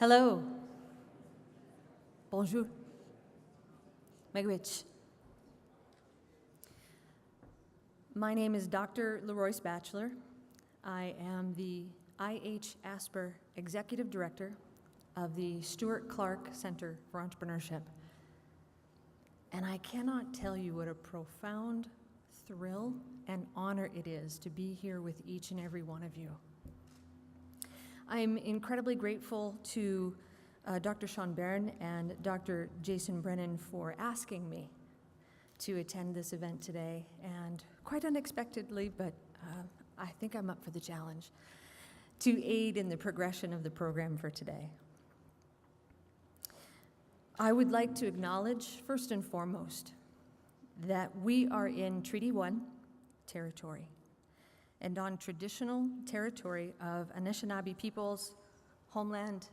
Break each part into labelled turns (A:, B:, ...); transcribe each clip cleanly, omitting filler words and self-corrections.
A: Hello. Bonjour. Miigwech. My name is Dr. Royce Batchelor. I am the I.H. Asper Executive Director of the Stuart Clarke Center for Entrepreneurship. And I cannot tell you what a profound thrill and honor it is to be here with each and every one of you. I'm incredibly grateful to Dr. Sean Barron and Dr. Jason Brennan for asking me to attend this event today, and quite unexpectedly, but I think I'm up for the challenge, to aid in the progression of the program for today. I would like to acknowledge, first and foremost, that we are in Treaty 1 territory and on traditional territory of Anishinaabe peoples, homeland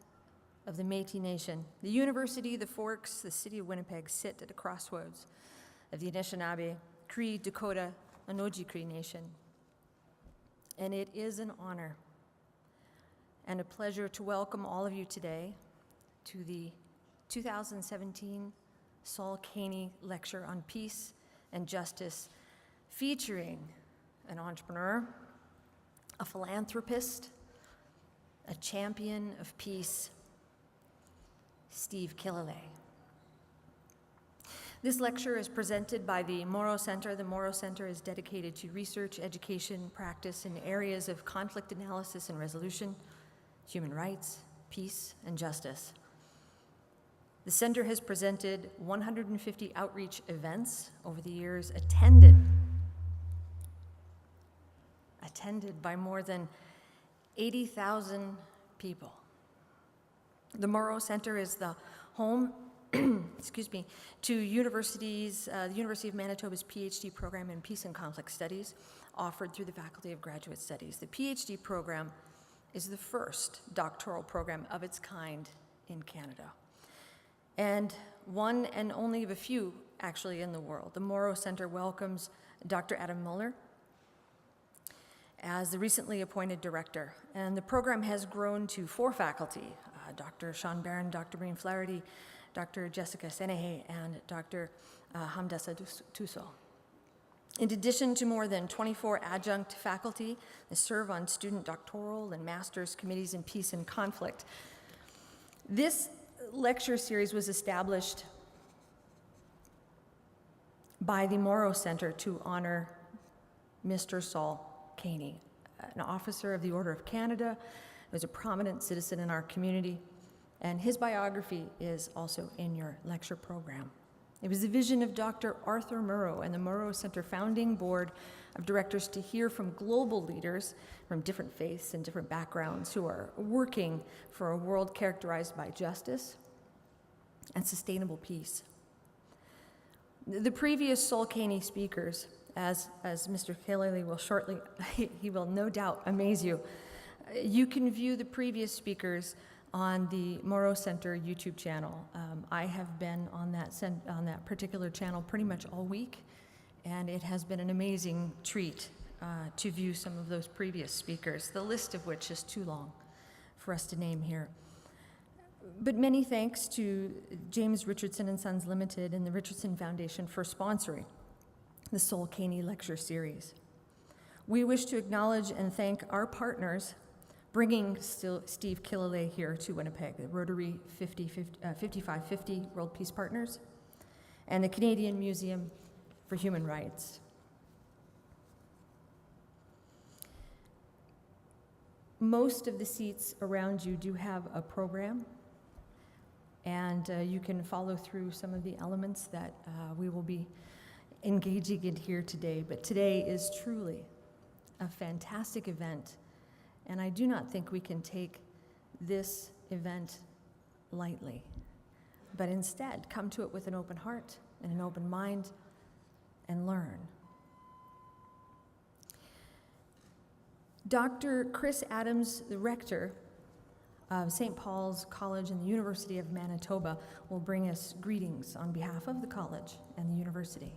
A: of the Métis Nation. The University, the Forks, the City of Winnipeg sit at a crossroads of the Anishinaabe, Cree, Dakota, Onoji Cree Nation. And it is an honor and a pleasure to welcome all of you today to the 2017 Saul Kanee Lecture on Peace and Justice, featuring an entrepreneur, a philanthropist, a champion of peace, Steve Killelea. This lecture is presented by the Mauro Center. The Mauro Center is dedicated to research, education, practice in areas of conflict analysis and resolution, human rights, peace, and justice. The center has presented 150 outreach events over the years, attended by more than 80,000 people. The Mauro Center is the home to universities, the University of Manitoba's PhD program in Peace and Conflict Studies, offered through the Faculty of Graduate Studies. The PhD program is the first doctoral program of its kind in Canada, and one and only of a few, actually, in the world. The Mauro Center welcomes Dr. Adam Muller as the recently appointed director, and the program has grown to 4 faculty, Dr. Sean Barron, Dr. Breen Flaherty, Dr. Jessica Senehe, and Dr. Hamdassa Tuso. In addition to more than 24 adjunct faculty that serve on student doctoral and master's committees in peace and conflict, this lecture series was established by the Mauro Center to honor Mr. Saul Kanee, an officer of the Order of Canada, who was a prominent citizen in our community, and his biography is also in your lecture program. It was the vision of Dr. Arthur Mauro and the Mauro Center founding board of directors to hear from global leaders from different faiths and different backgrounds who are working for a world characterized by justice and sustainable peace. The previous Saul Kanee speakers, as Mr. Killelea will shortly, he will no doubt amaze you. You can view the previous speakers on the Mauro Center YouTube channel. I have been on that particular channel pretty much all week, and it has been an amazing treat to view some of those previous speakers, the list of which is too long for us to name here. But many thanks to James Richardson and Sons Limited and the Richardson Foundation for sponsoring the Saul Kanee Lecture Series. We wish to acknowledge and thank our partners bringing Steve Killelea here to Winnipeg, the Rotary 5550 World Peace Partners, and the Canadian Museum for Human Rights. Most of the seats around you do have a program, and you can follow through some of the elements that we will be engaging in here today. But today is truly a fantastic event, and I do not think we can take this event lightly, but instead come to it with an open heart and an open mind and learn. Dr. Chris Adams, the Rector of St. Paul's College and the University of Manitoba, will bring us greetings on behalf of the college and the university.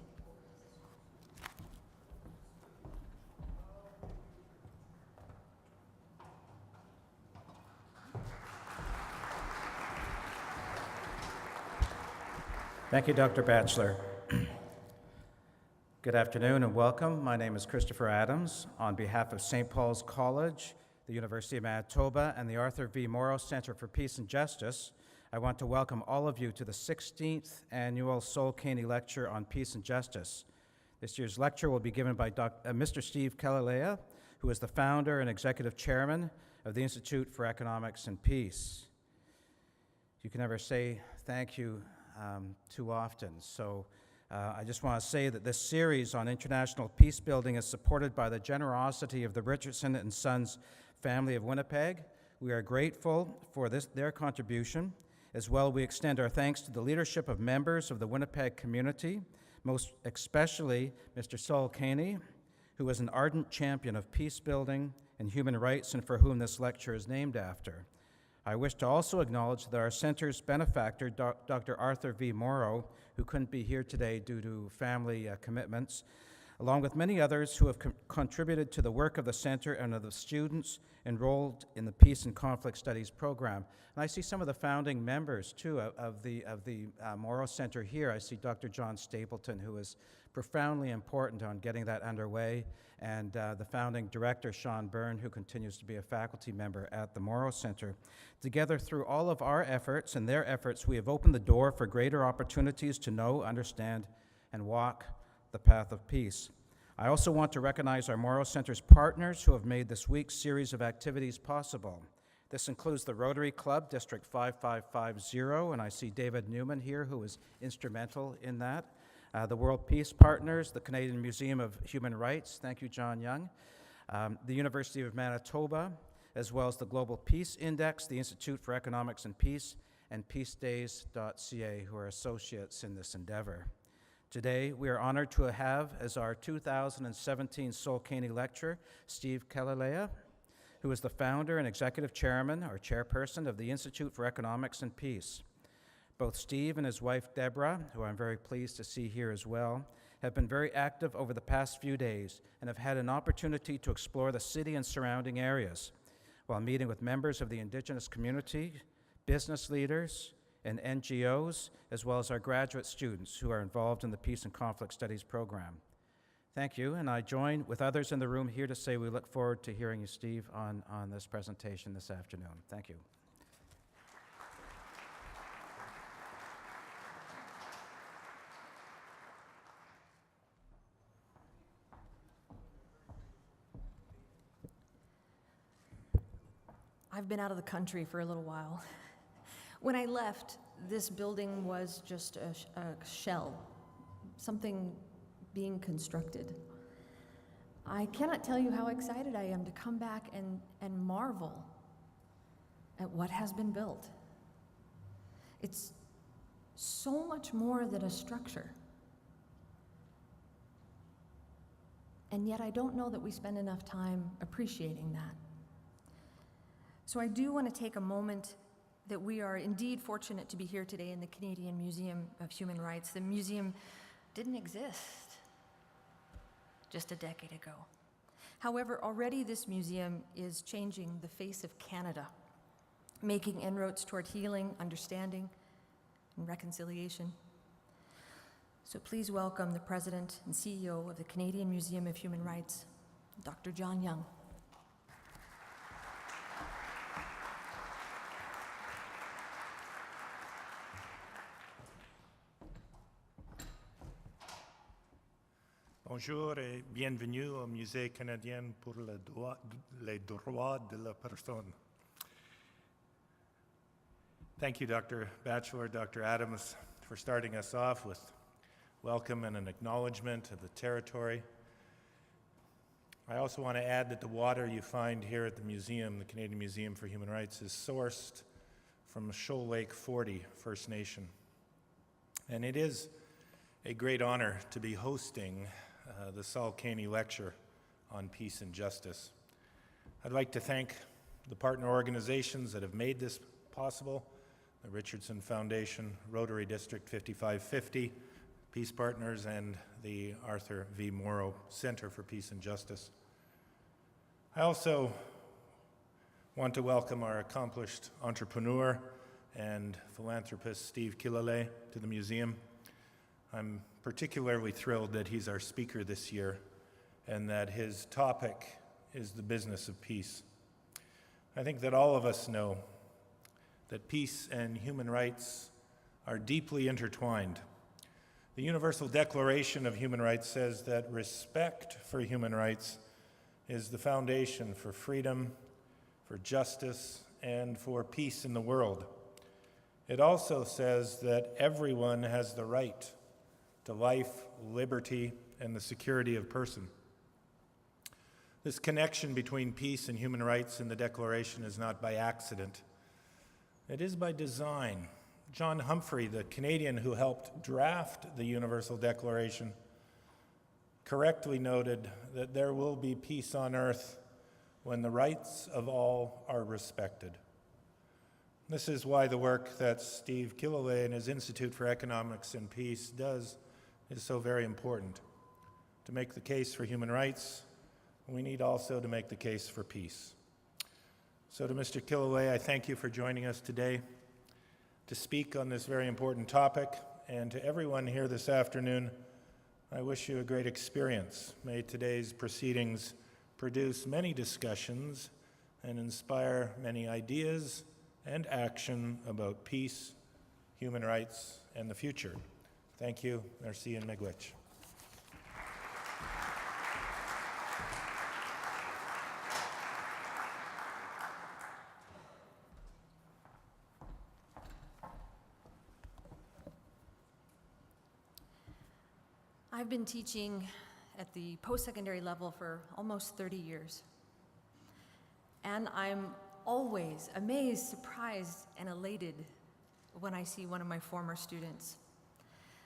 B: Thank you, Dr. Batchelor. Good afternoon and welcome. My name is Christopher Adams. On behalf of St. Paul's College, the University of Manitoba, and the Arthur V. Mauro Center for Peace and Justice, I want to welcome all of you to the 16th Annual Sol Kanee Lecture on Peace and Justice. This year's lecture will be given by Mr. Steve Killelea, who is the founder and executive chairman of the Institute for Economics and Peace. You can never say thank you too often, so I just want to say that this series on international peace building is supported by the generosity of the Richardson and Sons family of Winnipeg. We are grateful for their contribution. As well, we extend our thanks to the leadership of members of the Winnipeg community, most especially Mr. Sol Kanee, who is an ardent champion of peace building and human rights and for whom this lecture is named after. I wish to also acknowledge that our center's benefactor, Dr. Arthur V. Mauro, who couldn't be here today due to family commitments, along with many others who have contributed to the work of the center and of the students enrolled in the Peace and Conflict Studies program. And I see some of the founding members, too, of the Mauro Center here. I see Dr. John Stapleton, who is profoundly important on getting that underway, and the founding director, Sean Byrne, who continues to be a faculty member at the Mauro Center. Together, through all of our efforts and their efforts, we have opened the door for greater opportunities to know, understand, and walk the path of peace. I also want to recognize our Mauro Center's partners who have made this week's series of activities possible. This includes the Rotary Club, District 5550, and I see David Newman here, who was instrumental in that. The World Peace Partners, the Canadian Museum of Human Rights, thank you, John Young, the University of Manitoba, as well as the Global Peace Index, the Institute for Economics and Peace, and peacedays.ca, who are associates in this endeavor. Today, we are honored to have as our 2017 Sol Kanee Lecturer, Steve Killelea, who is the founder and executive chairman or chairperson of the Institute for Economics and Peace. Both Steve and his wife, Deborah, who I'm very pleased to see here as well, have been very active over the past few days and have had an opportunity to explore the city and surrounding areas while meeting with members of the Indigenous community, business leaders, and NGOs, as well as our graduate students who are involved in the Peace and Conflict Studies program. Thank you, and I join with others in the room here to say we look forward to hearing you, Steve, on this presentation this afternoon. Thank you.
A: I've been out of the country for a little while. When I left, this building was just a shell, something being constructed. I cannot tell you how excited I am to come back and marvel at what has been built. It's so much more than a structure. And yet I don't know that we spend enough time appreciating that. So I do want to take a moment that we are indeed fortunate to be here today in the Canadian Museum of Human Rights. The museum didn't exist just a decade ago. However, already this museum is changing the face of Canada, making inroads toward healing, understanding, and reconciliation. So please welcome the President and CEO of the Canadian Museum of Human Rights, Dr. John Young.
C: Bonjour et bienvenue au Musée canadien pour les droits de la personne. Thank you, Dr. Batchelor, Dr. Adams, for starting us off with welcome and an acknowledgement of the territory. I also want to add that the water you find here at the museum, the Canadian Museum for Human Rights, is sourced from Shoal Lake 40 First Nation. And it is a great honor to be hosting the Sol Kanee Lecture on Peace and Justice. I'd like to thank the partner organizations that have made this possible, the Richardson Foundation, Rotary District 5550, Peace Partners, and the Arthur V. Mauro Center for Peace and Justice. I also want to welcome our accomplished entrepreneur and philanthropist, Steve Killelea, to the museum. I'm particularly thrilled that he's our speaker this year and that his topic is the business of peace. I think that all of us know that peace and human rights are deeply intertwined. The Universal Declaration of Human Rights says that respect for human rights is the foundation for freedom, for justice, and for peace in the world. It also says that everyone has the right to life, liberty, and the security of person. This connection between peace and human rights in the Declaration is not by accident. It is by design. John Humphrey, the Canadian who helped draft the Universal Declaration, correctly noted that there will be peace on earth when the rights of all are respected. This is why the work that Steve Killelea and his Institute for Economics and Peace does is so very important. To make the case for human rights, we need also to make the case for peace. So to Mr. Killelea, I thank you for joining us today to speak on this very important topic, and to everyone here this afternoon, I wish you a great experience. May today's proceedings produce many discussions and inspire many ideas and action about peace, human rights, and the future. Thank you. Merci and miigwech.
A: I've been teaching at the post-secondary level for almost 30 years. And I'm always amazed, surprised, and elated when I see one of my former students.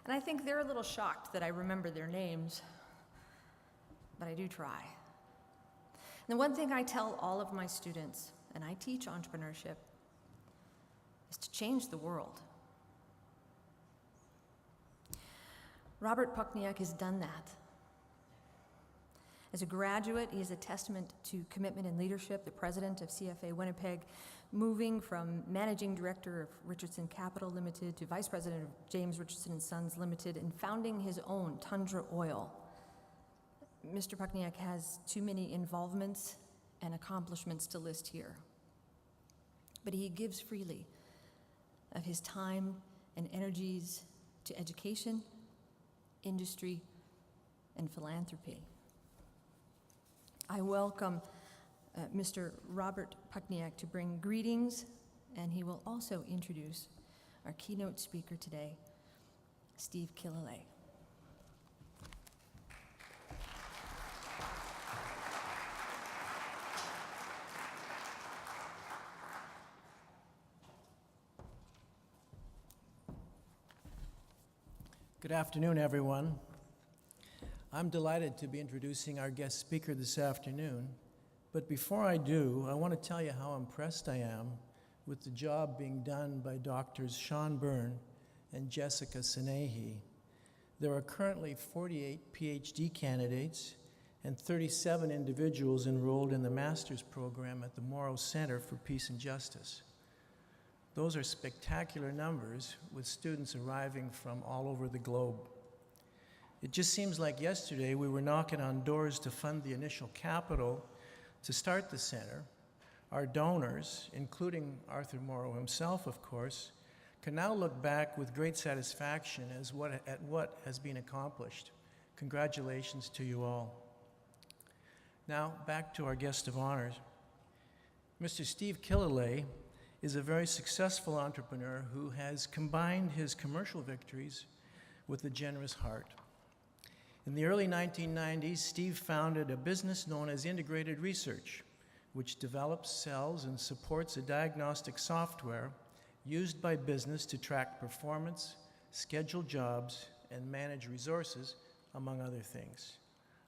A: And I think they're a little shocked that I remember their names, but I do try. And the one thing I tell all of my students, and I teach entrepreneurship, is to change the world. Robert Puchniak has done that. As a graduate, he is a testament to commitment and leadership, the president of CFA Winnipeg, moving from managing director of Richardson Capital Limited to vice president of James Richardson & Sons Limited, and founding his own Tundra Oil. Mr. Puchniak has too many involvements and accomplishments to list here. But he gives freely of his time and energies to education, industry, and philanthropy. I welcome Mr. Robert Puchniak to bring greetings, and he will also introduce our keynote speaker today, Steve Killelea.
D: Good afternoon, everyone. I'm delighted to be introducing our guest speaker this afternoon, but before I do, I want to tell you how impressed I am with the job being done by Doctors Sean Byrne and Jessica Sanehi. There are currently 48 PhD candidates and 37 individuals enrolled in the master's program at the Mauro Center for Peace and Justice. Those are spectacular numbers, with students arriving from all over the globe. It just seems like yesterday we were knocking on doors to fund the initial capital to start the center. Our donors, including Arthur Mauro himself, of course, can now look back with great satisfaction at what has been accomplished. Congratulations to you all. Now, back to our guest of honors. Mr. Steve Killelea is a very successful entrepreneur who has combined his commercial victories with a generous heart. In the early 1990s, Steve founded a business known as Integrated Research, which develops, sells, and supports a diagnostic software used by business to track performance, schedule jobs, and manage resources, among other things.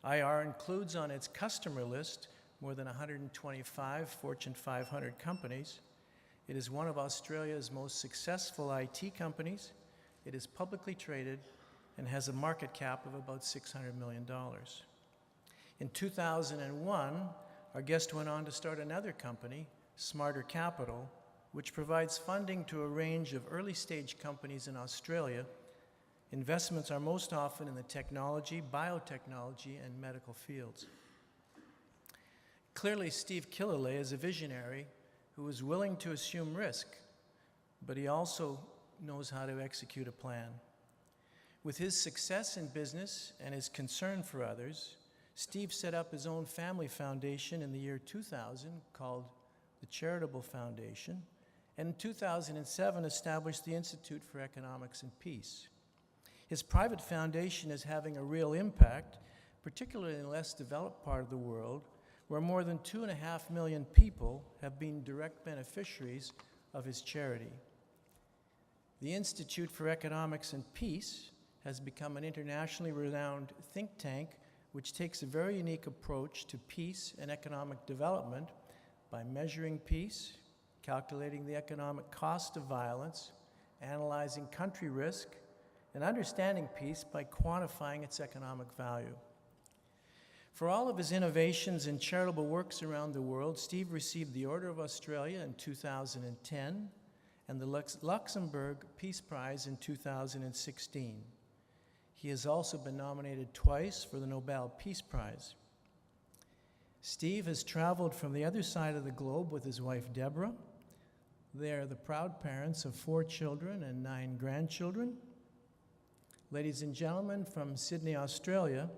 D: IR includes on its customer list more than 125 Fortune 500 companies. It is one of Australia's most successful IT companies. It is publicly traded and has a market cap of about $600 million. In 2001, our guest went on to start another company, Smarter Capital, which provides funding to a range of early-stage companies in Australia, Investments are most often in the technology, biotechnology, and medical fields. Clearly, Steve Killelea is a visionary who is willing to assume risk, but he also knows how to execute a plan. With his success in business and his concern for others, Steve set up his own family foundation in the year 2000 called the Charitable Foundation, and in 2007 established the Institute for Economics and Peace. His private foundation is having a real impact, particularly in the less developed part of the world, where more than 2.5 million people have been direct beneficiaries of his charity. The Institute for Economics and Peace has become an internationally renowned think tank which takes a very unique approach to peace and economic development by measuring peace, calculating the economic cost of violence, analyzing country risk, and understanding peace by quantifying its economic value. For all of his innovations and charitable works around the world, Steve received the Order of Australia in 2010 and the Luxembourg Peace Prize in 2016. He has also been nominated twice for the Nobel Peace Prize. Steve has traveled from the other side of the globe with his wife, Deborah. They are the proud parents of 4 children and 9 grandchildren. Ladies and gentlemen, from Sydney, Australia,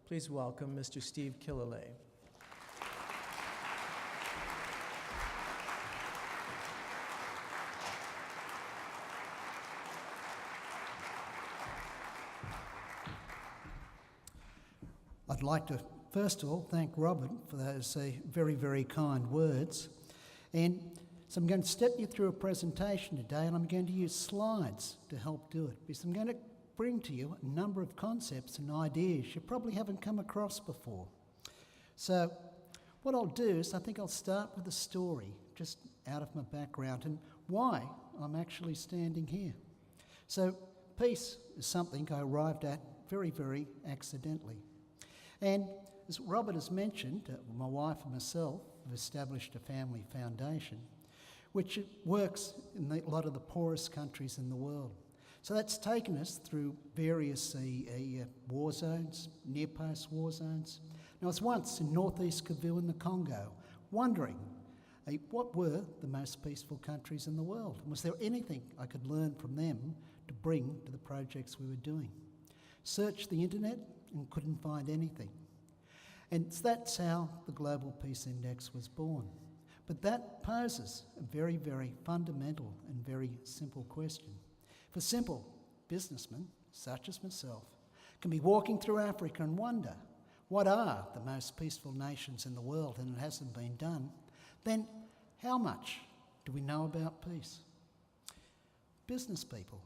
D: please welcome Mr. Steve Killelea.
E: I'd like to, first of all, thank Robert for those very, very kind words. And so I'm going to step you through a presentation today, and I'm going to use slides to help do it, because I'm going to bring to you a number of concepts and ideas you probably haven't come across before. So what I'll do is I think I'll start with a story just out of my background and why I'm actually standing here. So peace is something I arrived at very, very accidentally. And as Robert has mentioned, my wife and myself have established a family foundation which works in a lot of the poorest countries in the world. So that's taken us through various war zones, near post-war zones. Now, I was once in northeast Kivu in the Congo, wondering what were the most peaceful countries in the world? And was there anything I could learn from them to bring to the projects we were doing? Searched the internet and couldn't find anything. And that's how the Global Peace Index was born. But that poses a very, very fundamental and very simple question. If a simple businessman, such as myself, can be walking through Africa and wonder what are the most peaceful nations in the world, and it hasn't been done, then how much do we know about peace? Business people,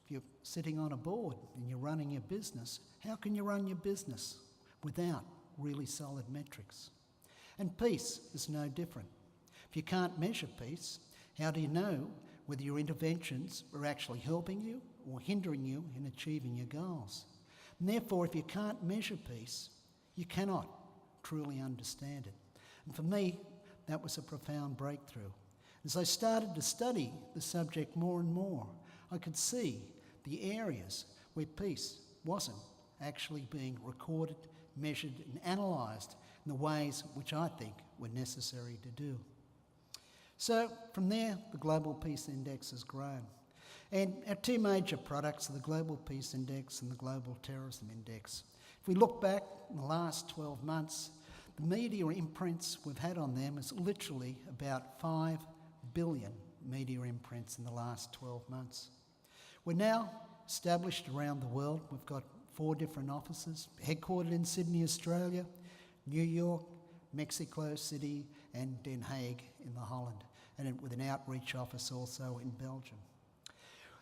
E: if you're sitting on a board and you're running your business, how can you run your business without really solid metrics? And peace is no different. If you can't measure peace, how do you know whether your interventions are actually helping you or hindering you in achieving your goals? And therefore, if you can't measure peace, you cannot truly understand it. And for me, that was a profound breakthrough. As I started to study the subject more and more, I could see the areas where peace wasn't actually being recorded, measured and analysed in the ways which I think were necessary to do. So from there, the Global Peace Index has grown. And our 2 major products are the Global Peace Index and the Global Terrorism Index. If we look back in the last 12 months, the media imprints we've had on them is literally about 5 billion media imprints in the last 12 months. We're now established around the world. We've got 4 different offices, headquartered in Sydney, Australia, New York, Mexico City and Den Haag in the Holland, and with an outreach office also in Belgium.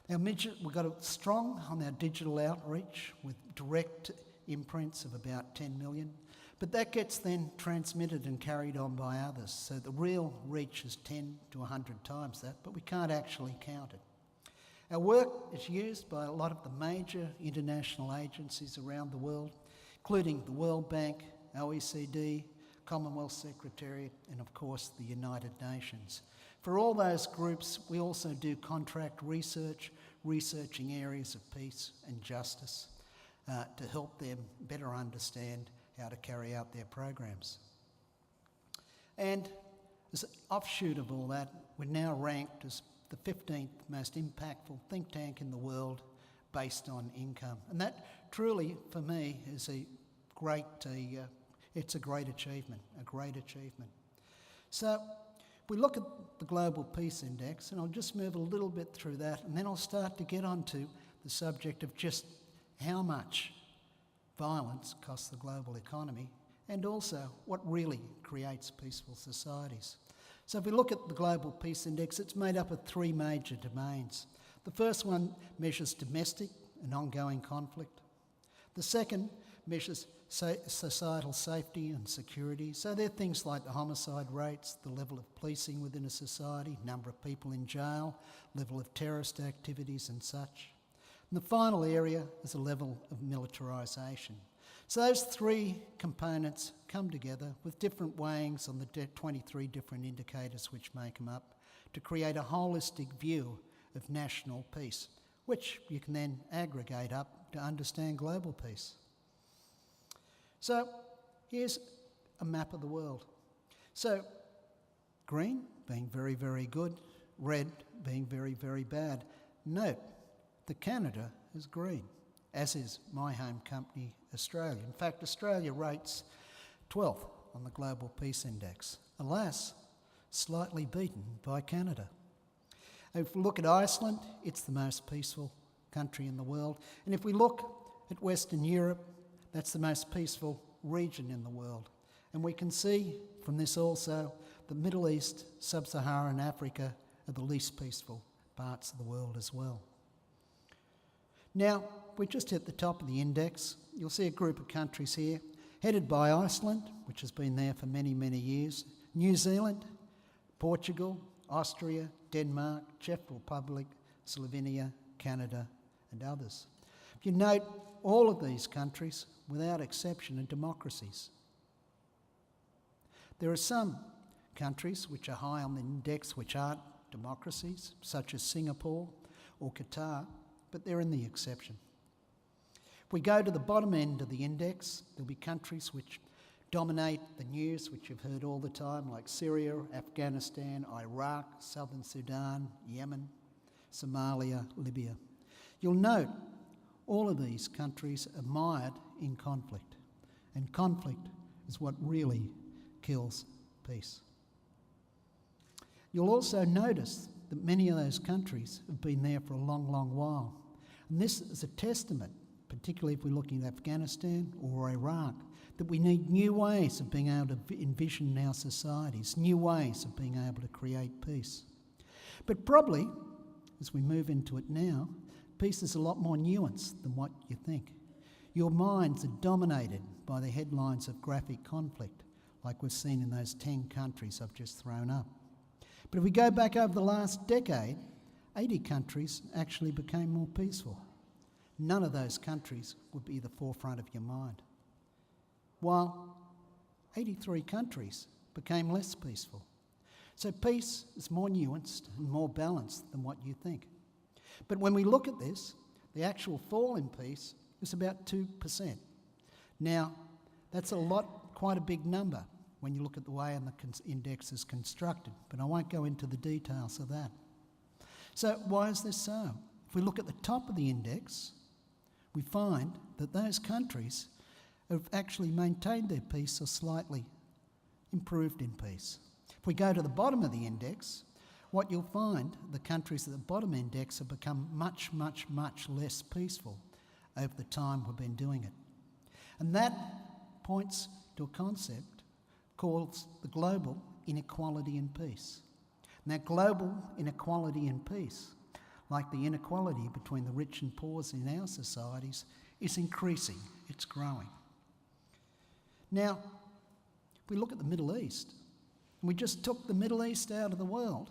E: We've got a strong on our digital outreach with direct imprints of about 10 million, but that gets then transmitted and carried on by others, so the real reach is 10 to 100 times that, but we can't actually count it. Our work is used by a lot of the major international agencies around the world, including the World Bank, OECD, Commonwealth Secretariat, and of course the United Nations. For all those groups, we also do contract research researching areas of peace and justice to help them better understand how to carry out their programs. And as an offshoot of all that, we're now ranked as the 15th most impactful think tank in the world based on income. And that truly, for me, is a great achievement, a great achievement. So we look at the Global Peace Index, and I'll just move a little bit through that, and then I'll start to get onto the subject of just how much violence costs the global economy, and also what really creates peaceful societies. So if we look at the Global Peace Index, it's made up of three major domains. The first one measures domestic and ongoing conflict. The second measures societal safety and security. So they're things like the homicide rates, the level of policing within a society, number of people in jail, level of terrorist activities and such. And the final area is the level of militarisation. So those three components come together with different weighings on the 23 different indicators which make them up to create a holistic view of national peace, which you can then aggregate up to understand global peace. So here's a map of the world. So green being very, very good, red being very, very bad. Note that Canada is green, as is my home company, Australia. In fact, Australia rates 12th on the Global Peace Index. Alas, slightly beaten by Canada. If we look at Iceland, it's the most peaceful country in the world. And if we look at Western Europe, that's the most peaceful region in the world. And we can see from this also the Middle East, Sub-Saharan Africa are the least peaceful parts of the world as well. Now, we just hit the top of the index. You'll see a group of countries here, headed by Iceland, which has been there for many, many years, New Zealand, Portugal, Austria, Denmark, Czech Republic, Slovenia, Canada, and others. If you note, all of these countries, without exception, are democracies. There are some countries which are high on the index which aren't democracies, such as Singapore or Qatar, but they're in the exception. If we go to the bottom end of the index, there'll be countries which dominate the news, which you've heard all the time, like Syria, Afghanistan, Iraq, Southern Sudan, Yemen, Somalia, Libya. You'll note all of these countries are mired in conflict, and conflict is what really kills peace. You'll also notice that many of those countries have been there for a long, long while. And this is a testament, particularly if we're looking at Afghanistan or Iraq, that we need new ways of being able to envision our societies, new ways of being able to create peace. But probably, as we move into it now, peace is a lot more nuanced than what you think. Your minds are dominated by the headlines of graphic conflict, like we've seen in those 10 countries I've just thrown up. But if we go back over the last decade, 80 countries actually became more peaceful. None of those countries would be the forefront of your mind. While 83 countries became less peaceful. So peace is more nuanced and more balanced than what you think. But when we look at this, the actual fall in peace is about 2%. Now, that's quite a big number when you look at the way the index is constructed, but I won't go into the details of that. So why is this so? If we look at the top of the index, we find that those countries have actually maintained their peace or slightly improved in peace. If we go to the bottom of the index, what you'll find, the countries at the bottom index have become much, much, much less peaceful over the time we've been doing it. And that points to a concept called the global inequality in peace. And that global inequality in peace, like the inequality between the rich and poor in our societies, is increasing, it's growing. Now, if we look at the Middle East, and we just took the Middle East out of the world,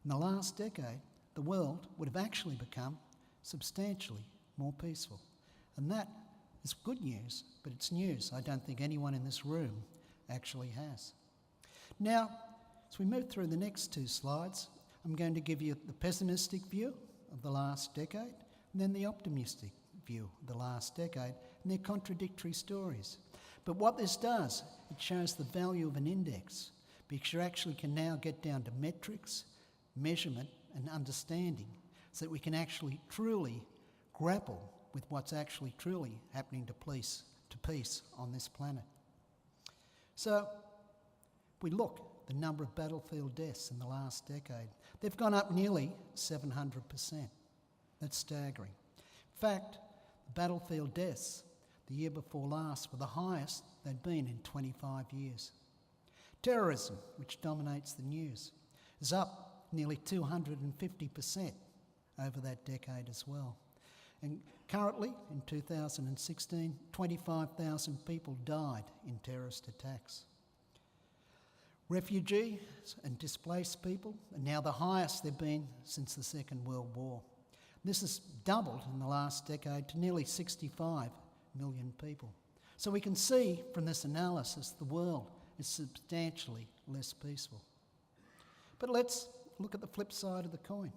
E: in the last decade, the world would have actually become substantially more peaceful. And that is good news, but it's news I don't think anyone in this room actually has. Now, as we move through the next two slides, I'm going to give you the pessimistic view of the last decade, and then the optimistic view of the last decade, and they're contradictory stories. But what this does, it shows the value of an index, because you actually can now get down to metrics, measurement, and understanding, so that we can actually truly grapple with what's actually truly happening to peace on this planet. So, if we look at the number of battlefield deaths in the last decade, they've gone up nearly 700%. That's staggering. In fact, the battlefield deaths the year before last were the highest they'd been in 25 years. Terrorism, which dominates the news, is up nearly 250% over that decade as well. And currently, in 2016, 25,000 people died in terrorist attacks. Refugees and displaced people are now the highest they've been since the Second World War. This has doubled in the last decade to nearly 65 million people. So we can see from this analysis the world is substantially less peaceful. But let's look at the flip side of the coin.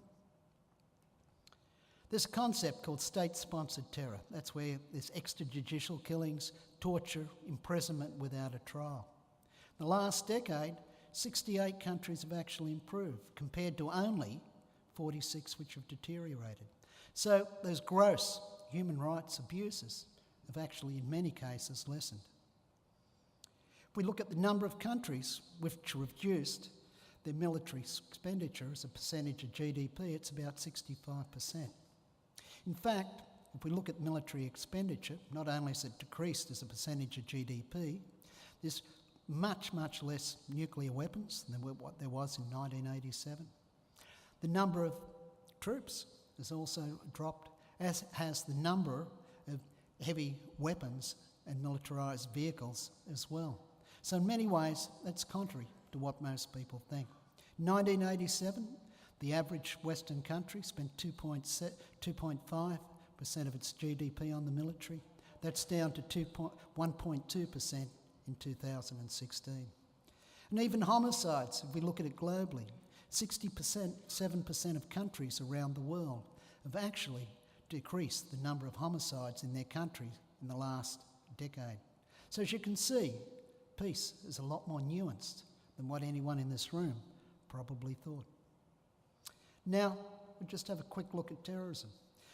E: There's a concept called state-sponsored terror. That's where there's extrajudicial killings, torture, imprisonment without a trial. In the last decade, 68 countries have actually improved, compared to only 46 which have deteriorated. So those gross human rights abuses have actually, in many cases, lessened. If we look at the number of countries which reduced their military expenditure as a percentage of GDP, it's about 65%. In fact, if we look at military expenditure, not only has it decreased as a percentage of GDP, there's much, much less nuclear weapons than what there was in 1987. The number of troops has also dropped, as has the number of heavy weapons and militarised vehicles as well. So in many ways, that's contrary to what most people think. In 1987, the average Western country spent 2.5% of its GDP on the military. That's down to 1.2% in 2016. And even homicides, if we look at it globally, 7% of countries around the world have actually decreased the number of homicides in their country in the last decade. So as you can see, peace is a lot more nuanced than what anyone in this room probably thought. Now, we'll just have a quick look at terrorism.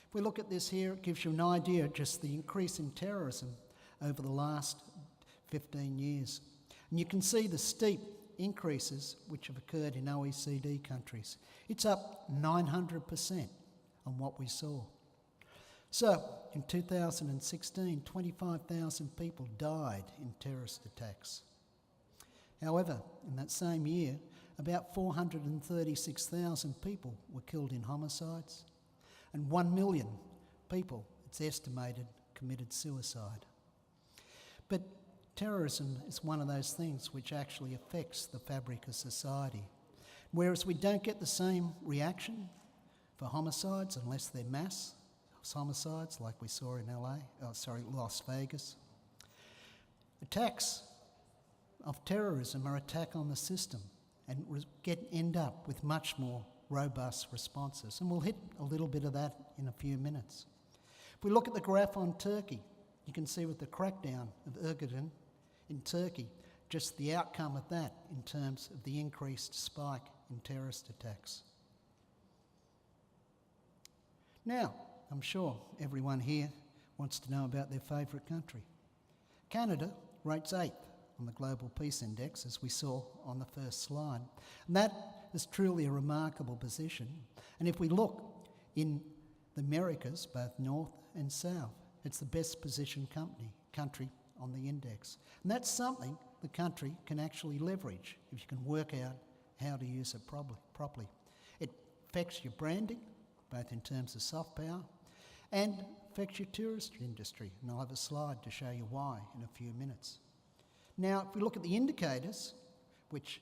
E: If we look at this here, it gives you an idea of just the increase in terrorism over the last 15 years. And you can see the steep increases which have occurred in OECD countries. It's up 900% on what we saw. So, in 2016, 25,000 people died in terrorist attacks. However, in that same year, about 436,000 people were killed in homicides, and 1 million people, it's estimated, committed suicide. But terrorism is one of those things which actually affects the fabric of society. Whereas we don't get the same reaction for homicides unless they're mass homicides like we saw in Las Vegas. Attacks of terrorism are attack on the system and end up with much more robust responses. And we'll hit a little bit of that in a few minutes. If we look at the graph on Turkey, you can see with the crackdown of Erdogan in Turkey, just the outcome of that in terms of the increased spike in terrorist attacks. Now, I'm sure everyone here wants to know about their favourite country. Canada rates 8th on the Global Peace Index, as we saw on the first slide. And that is truly a remarkable position. And if we look in the Americas, both north and south, it's the best positioned country on the index. And that's something the country can actually leverage if you can work out how to use it properly. It affects your branding, both in terms of soft power, and affects your tourist industry. And I'll have a slide to show you why in a few minutes. Now, if we look at the indicators, which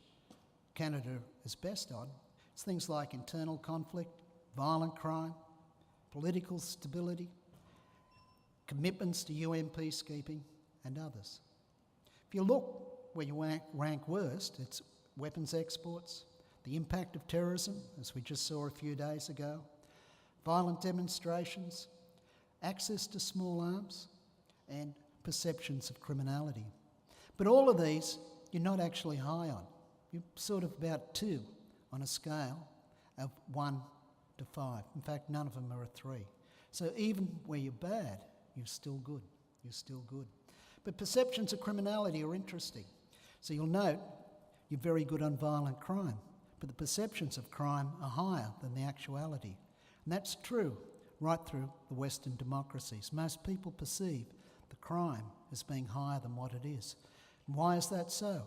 E: Canada is best on, it's things like internal conflict, violent crime, political stability, commitments to UN peacekeeping, and others. If you look where you rank worst, it's weapons exports, the impact of terrorism, as we just saw a few days ago, violent demonstrations, access to small arms, and perceptions of criminality. But all of these you're not actually high on. You're sort of about 2 on a scale of 1 to 5. In fact, none of them are a 3. So even where you're bad, you're still good. You're still good. But perceptions of criminality are interesting. So you'll note you're very good on violent crime, but the perceptions of crime are higher than the actuality. And that's true right through the Western democracies. Most people perceive the crime as being higher than what it is. And why is that so?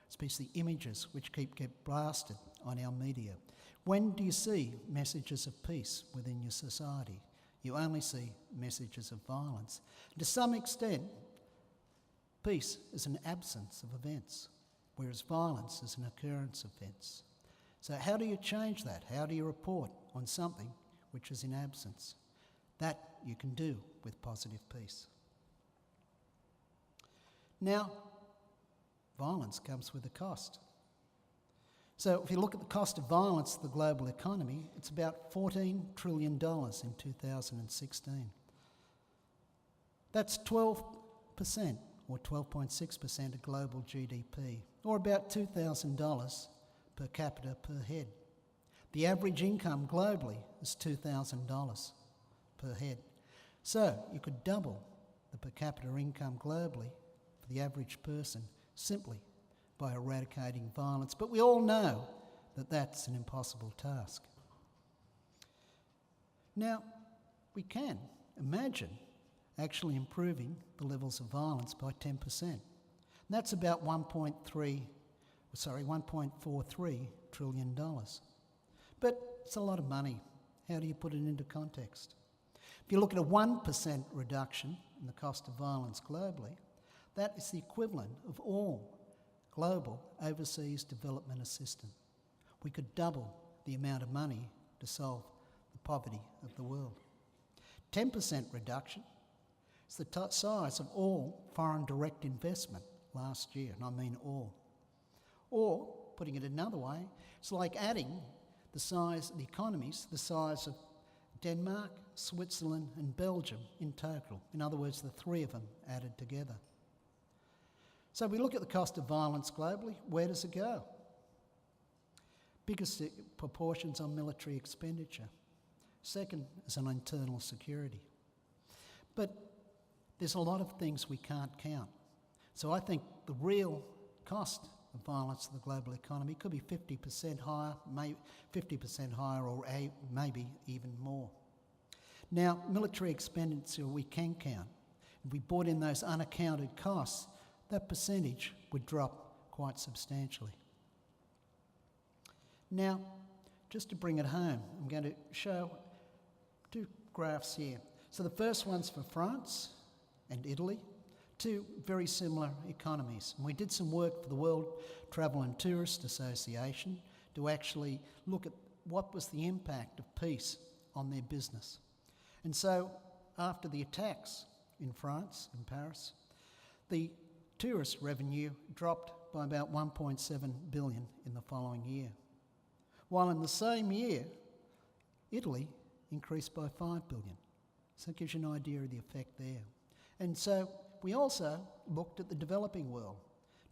E: It's because the images which get blasted on our media. When do you see messages of peace within your society? You only see messages of violence. To some extent, peace is an absence of events, whereas violence is an occurrence of events. So how do you change that? How do you report on something which is in absence? That you can do with positive peace. Now, violence comes with a cost. So if you look at the cost of violence to the global economy, it's about $14 trillion in 2016. That's 12% or 12.6% of global GDP, or about $2,000 per capita per head. The average income globally is $2,000 per head. So you could double the per capita income globally for the average person simply by eradicating violence. But we all know that that's an impossible task. Now, we can imagine actually improving the levels of violence by 10%. And that's about $1.43 trillion. But it's a lot of money. How do you put it into context? If you look at a 1% reduction in the cost of violence globally, that is the equivalent of all global overseas development assistance. We could double the amount of money to solve the poverty of the world. 10% reduction is the size of all foreign direct investment last year, and I mean all. Or, putting it another way, it's like adding the economies the size of Denmark, Switzerland and Belgium in total. In other words, the 3 of them added together. So we look at the cost of violence globally. Where does it go? Biggest proportions on military expenditure. Second is on internal security. But there's a lot of things we can't count. So I think the real cost of violence to the global economy could be 50% higher, or maybe even more. Now, military expenditure we can count. If we brought in those unaccounted costs, that percentage would drop quite substantially. Now, just to bring it home, I'm going to show 2 graphs here. So the first one's for France and Italy, 2 very similar economies. And we did some work for the World Travel and Tourist Association to actually look at what was the impact of peace on their business. And so after the attacks in France, in Paris, the tourist revenue dropped by about 1.7 billion in the following year. While in the same year, Italy increased by 5 billion. So it gives you an idea of the effect there. And so we also looked at the developing world.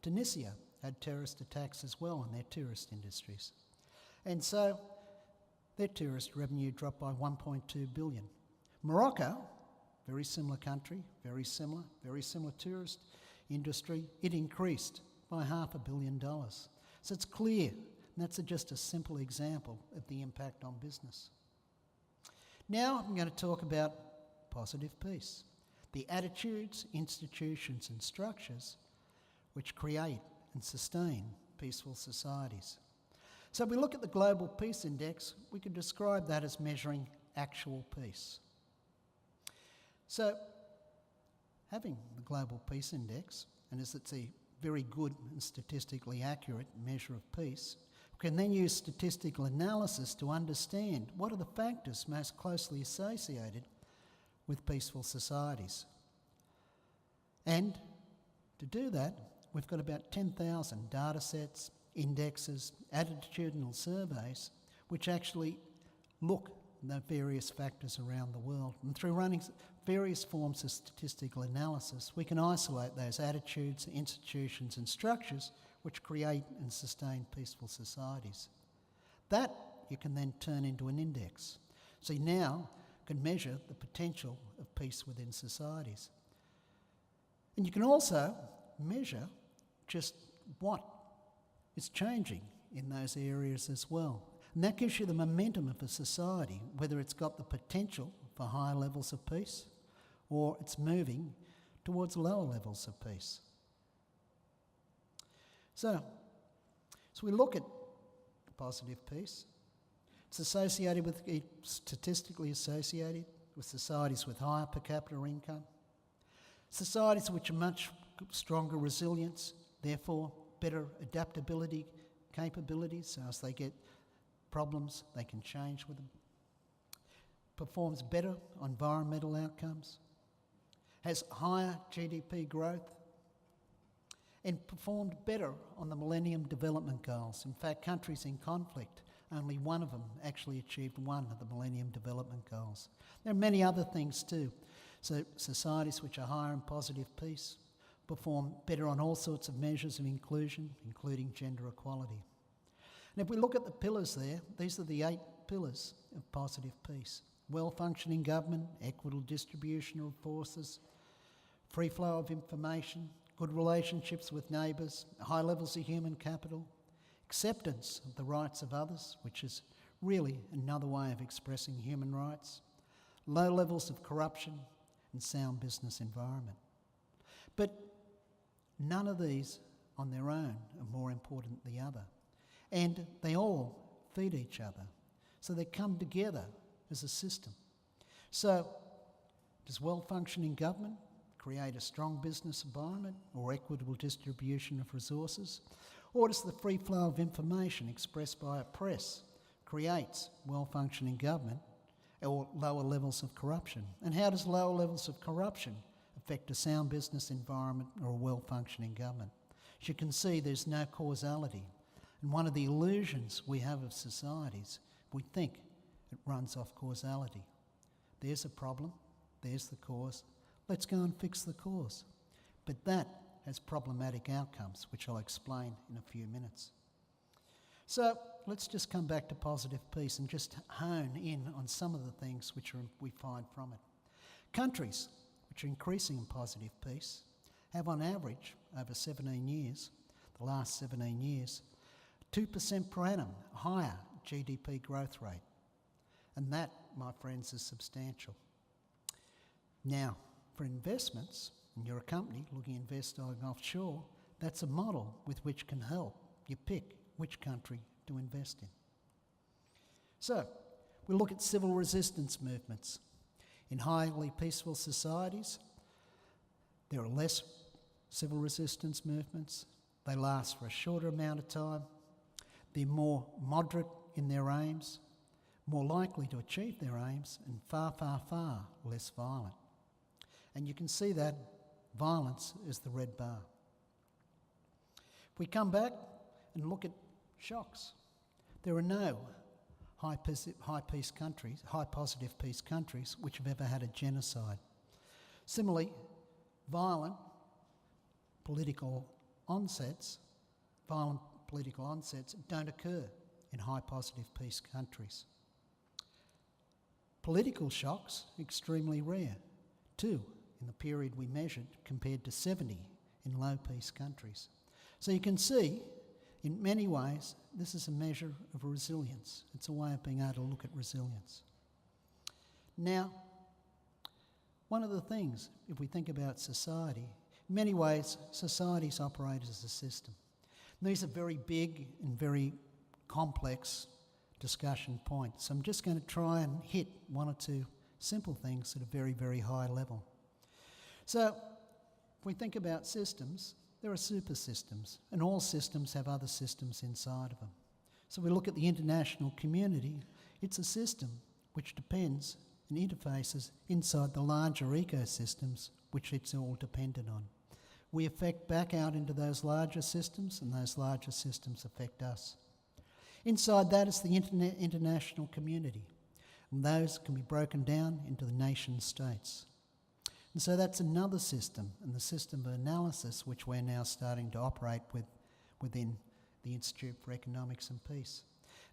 E: Tunisia had terrorist attacks as well on their tourist industries. And so their tourist revenue dropped by 1.2 billion. Morocco, very similar country, very similar tourist industry, it increased by $500 million. So it's clear, and that's just a simple example of the impact on business. Now I'm going to talk about positive peace, the attitudes, institutions and structures which create and sustain peaceful societies. So if we look at the Global Peace Index, we can describe that as measuring actual peace. So having the Global Peace Index, and as it's a very good and statistically accurate measure of peace, we can then use statistical analysis to understand what are the factors most closely associated with peaceful societies. And to do that, we've got about 10,000 data sets, indexes, attitudinal surveys, which actually look the various factors around the world. And through running various forms of statistical analysis, we can isolate those attitudes, institutions and structures which create and sustain peaceful societies. That you can then turn into an index. So you now can measure the potential of peace within societies. And you can also measure just what is changing in those areas as well. And that gives you the momentum of a society, whether it's got the potential for higher levels of peace or it's moving towards lower levels of peace. So we look at positive peace. It's statistically associated with societies with higher per capita income, societies which are much stronger resilience, therefore better adaptability capabilities, so as they get problems, they can change with them. Performs better on environmental outcomes, has higher GDP growth, and performed better on the Millennium Development Goals. In fact, countries in conflict, only one of them actually achieved one of the Millennium Development Goals. There are many other things too. So societies which are higher in positive peace perform better on all sorts of measures of inclusion, including gender equality. And if we look at the pillars there, these are the 8 pillars of positive peace. Well-functioning government, equitable distribution of forces, free flow of information, good relationships with neighbours, high levels of human capital, acceptance of the rights of others, which is really another way of expressing human rights, low levels of corruption, and sound business environment. But none of these on their own are more important than the other. And they all feed each other. So they come together as a system. So does well-functioning government create a strong business environment or equitable distribution of resources? Or does the free flow of information expressed by a press create well-functioning government or lower levels of corruption? And how does lower levels of corruption affect a sound business environment or a well-functioning government? As you can see, there's no causality. And one of the illusions we have of societies, we think it runs off causality. There's a problem, there's the cause, let's go and fix the cause. But that has problematic outcomes, which I'll explain in a few minutes. So let's just come back to positive peace and just hone in on some of the things which we find from it. Countries which are increasing in positive peace have on average over 17 years, the last 17 years, 2% per annum higher GDP growth rate. And that, my friends, is substantial. Now, for investments, and you're a company looking at investing offshore, that's a model with which can help you pick which country to invest in. So, we look at civil resistance movements. In highly peaceful societies, there are less civil resistance movements. They last for a shorter amount of time. They're more moderate in their aims, more likely to achieve their aims, and far, far, far less violent. And you can see that violence is the red bar. If we come back and look at shocks, there are no high positive peace countries which have ever had a genocide. Similarly, violent political onsets don't occur in high positive peace countries. Political shocks, extremely rare, 2 in the period we measured compared to 70 in low peace countries. So you can see, in many ways, this is a measure of resilience. It's a way of being able to look at resilience. Now, one of the things, if we think about society, in many ways, societies operate as a system. And these are very big and very complex discussion points. So I'm just going to try and hit 1 or 2 simple things at a very, very high level. So if we think about systems, there are super systems, and all systems have other systems inside of them. So we look at the international community, it's a system which depends and interfaces inside the larger ecosystems which it's all dependent on. We affect back out into those larger systems, and those larger systems affect us. Inside that is the international community. And those can be broken down into the nation states. And so that's another system, and the system of analysis which we're now starting to operate within the Institute for Economics and Peace.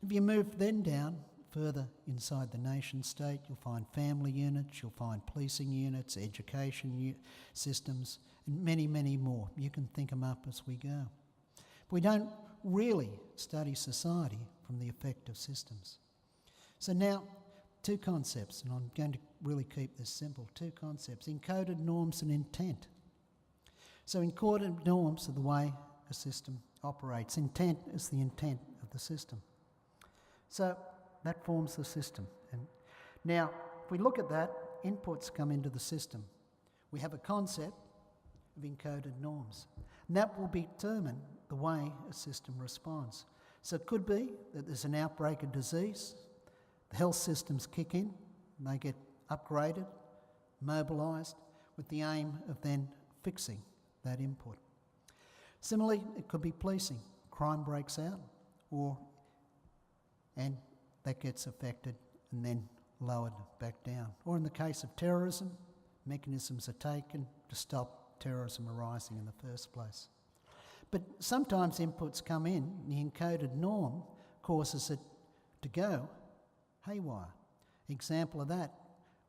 E: If you move then down further inside the nation state, you'll find family units, you'll find policing units, education systems, and many, many more. You can think them up as we go. We don't really study society from the effect of systems. So now, two concepts, and I'm going to really keep this simple. Two concepts: encoded norms and intent. So encoded norms are the way a system operates. Intent is the intent of the system. So that forms the system. And now, if we look at that, inputs come into the system. We have a concept of encoded norms, and that will determine the way a system responds. So it could be that there's an outbreak of disease, the health systems kick in, and they get upgraded, mobilised, with the aim of then fixing that input. Similarly, it could be policing. Crime breaks out, and that gets affected and then lowered back down. Or in the case of terrorism, mechanisms are taken to stop terrorism arising in the first place. But sometimes inputs come in, the encoded norm causes it to go haywire. Example of that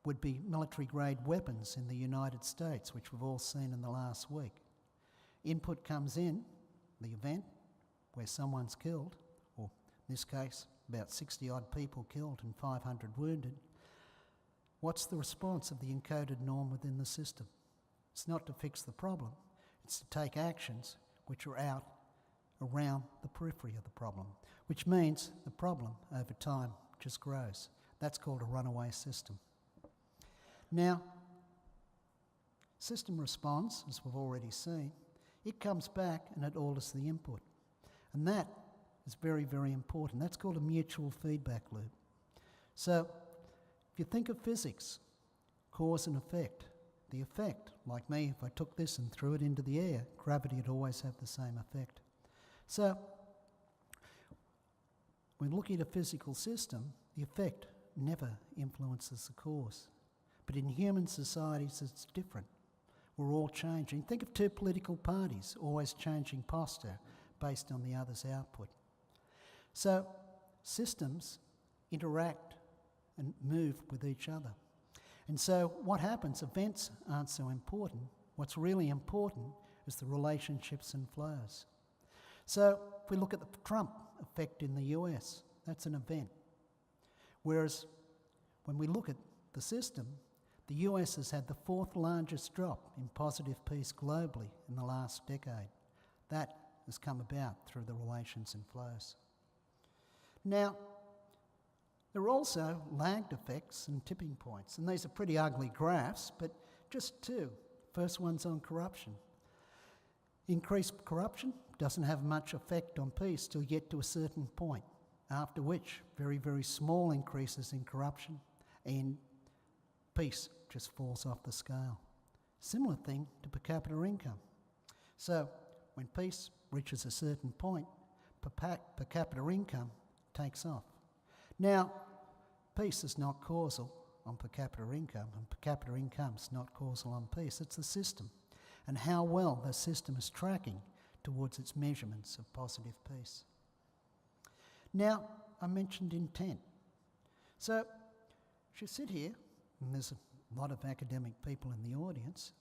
E: would be military-grade weapons in the United States, which we've all seen in the last week. Input comes in, the event where someone's killed, or in this case, about 60-odd people killed and 500 wounded. What's the response of the encoded norm within the system? It's not to fix the problem, it's to take actions which are out around the periphery of the problem, which means the problem over time just grows. That's called a runaway system. Now, system responds, as we've already seen. It comes back and it alters the input. And that is very, very important. That's called a mutual feedback loop. So, if you think of physics, cause and effect, the effect, like me, if I took this and threw it into the air, gravity would always have the same effect. So, when looking at a physical system, the effect never influences the cause. But in human societies, it's different. We're all changing. Think of two political parties always changing posture based on the other's output. So, systems interact and move with each other. And so what happens, events aren't so important. What's really important is the relationships and flows. So if we look at the Trump effect in the US, that's an event. Whereas when we look at the system, the US has had the fourth largest drop in positive peace globally in the last decade. That has come about through the relations and flows. Now, there are also lagged effects and tipping points, and these are pretty ugly graphs, but just two. First one's on corruption. Increased corruption doesn't have much effect on peace till you get to a certain point, after which very, very small increases in corruption and peace just falls off the scale. Similar thing to per capita income. So when peace reaches a certain point, per capita income takes off. Now, peace is not causal on per capita income, and per capita income is not causal on peace. It's the system, and how well the system is tracking towards its measurements of positive peace. Now, I mentioned intent. So, you sit here, and there's a lot of academic people in the audience,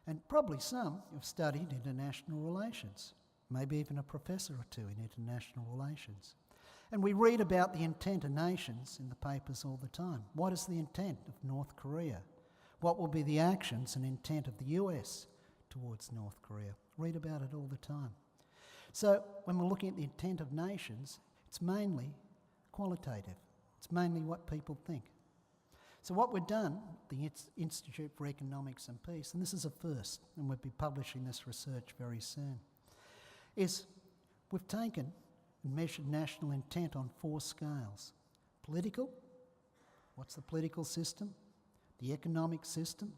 E: and probably some have studied international relations, maybe even a professor or two in international relations. And we read about the intent of nations in the papers all the time. What is the intent of North Korea? What will be the actions and intent of the US towards North Korea? Read about it all the time. So when we're looking at the intent of nations, it's mainly qualitative. It's mainly what people think. So what we've done, the Institute for Economics and Peace, and this is a first, and we'll be publishing this research very soon, is we've taken and measured national intent on 4 scales. Political, what's the political system? The economic system,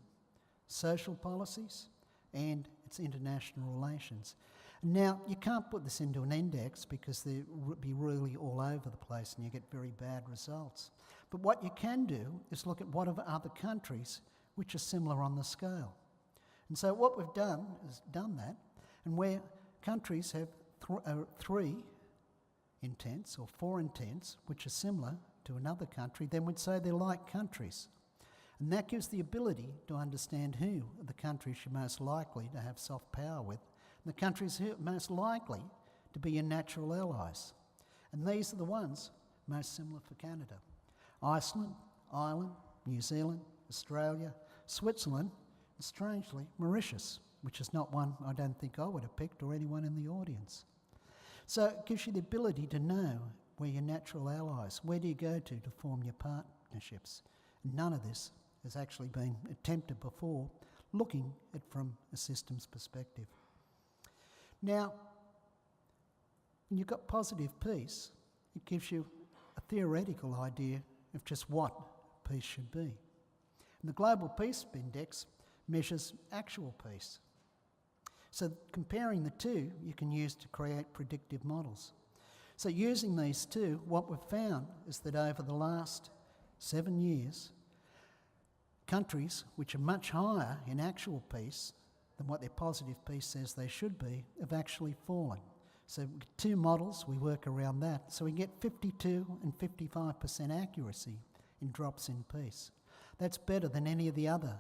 E: social policies, and its international relations. Now, you can't put this into an index because they'd be really all over the place and you get very bad results. But what you can do is look at what are other countries which are similar on the scale. And so what we've done is done that, and where countries have 3 intents or 4 intents which are similar to another country, then we'd say they're like countries. And that gives the ability to understand who are the countries you're most likely to have soft power with, and the countries who are most likely to be your natural allies. And these are the ones most similar for Canada. Iceland, Ireland, New Zealand, Australia, Switzerland, and strangely, Mauritius, which is not one I don't think I would have picked or anyone in the audience. So it gives you the ability to know where your natural allies, where do you go to form your partnerships. None of this has actually been attempted before, looking at from a systems perspective. Now, when you've got positive peace, it gives you a theoretical idea of just what peace should be. And the Global Peace Index measures actual peace. So comparing the two, you can use to create predictive models. So using these two, what we've found is that over the last 7 years, countries which are much higher in actual peace than what their positive peace says they should be have actually fallen. So 2 models, we work around that. So we get 52 and 55% accuracy in drops in peace. That's better than any of the other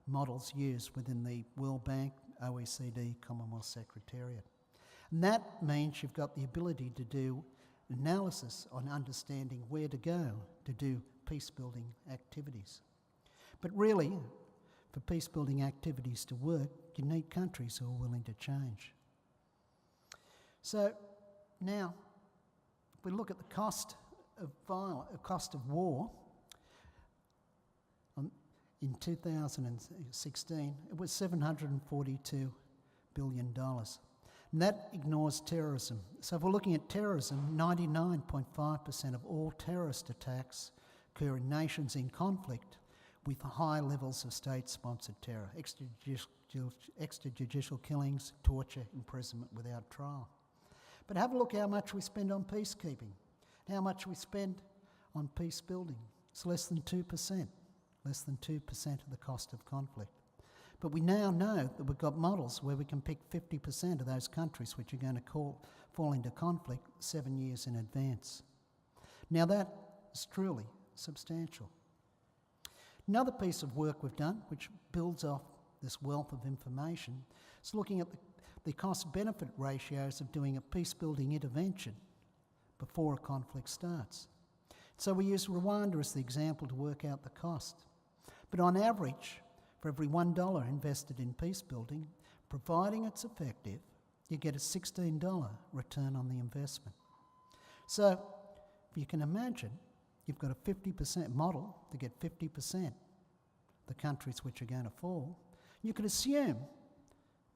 E: models used within the World Bank, OECD, Commonwealth Secretariat. And that means you've got the ability to do analysis on understanding where to go to do peace-building activities. But really, for peace-building activities to work, you need countries who are willing to change. So now, if we look at the cost of war, in 2016, it was $742 billion. And that ignores terrorism. So if we're looking at terrorism, 99.5% of all terrorist attacks occur in nations in conflict with high levels of state-sponsored terror, extrajudicial killings, torture, imprisonment without trial. But have a look how much we spend on peacekeeping, how much we spend on peace building. It's less than 2%, less than 2% of the cost of conflict. But we now know that we've got models where we can pick 50% of those countries which are going to fall into conflict 7 years in advance. Now that is truly substantial. Another piece of work we've done, which builds off this wealth of information, is looking at the cost-benefit ratios of doing a peace-building intervention before a conflict starts. So we use Rwanda as the example to work out the cost. But on average, for every $1 invested in peace building, providing it's effective, you get a $16 return on the investment. So if you can imagine, you've got a 50% model to get 50% the countries which are going to fall. You could assume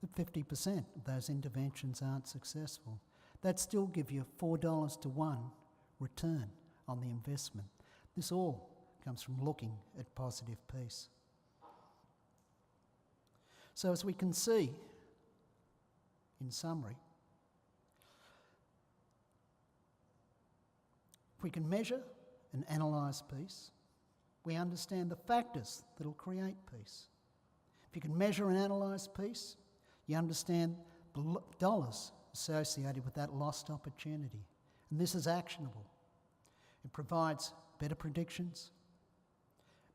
E: that 50% of those interventions aren't successful. That still give you a $4 to 1 return on the investment. This all comes from looking at positive peace. So as we can see, in summary, if we can measure and analyse peace, we understand the factors that will create peace. If you can measure and analyse peace, you understand the dollars associated with that lost opportunity. And this is actionable. It provides better predictions,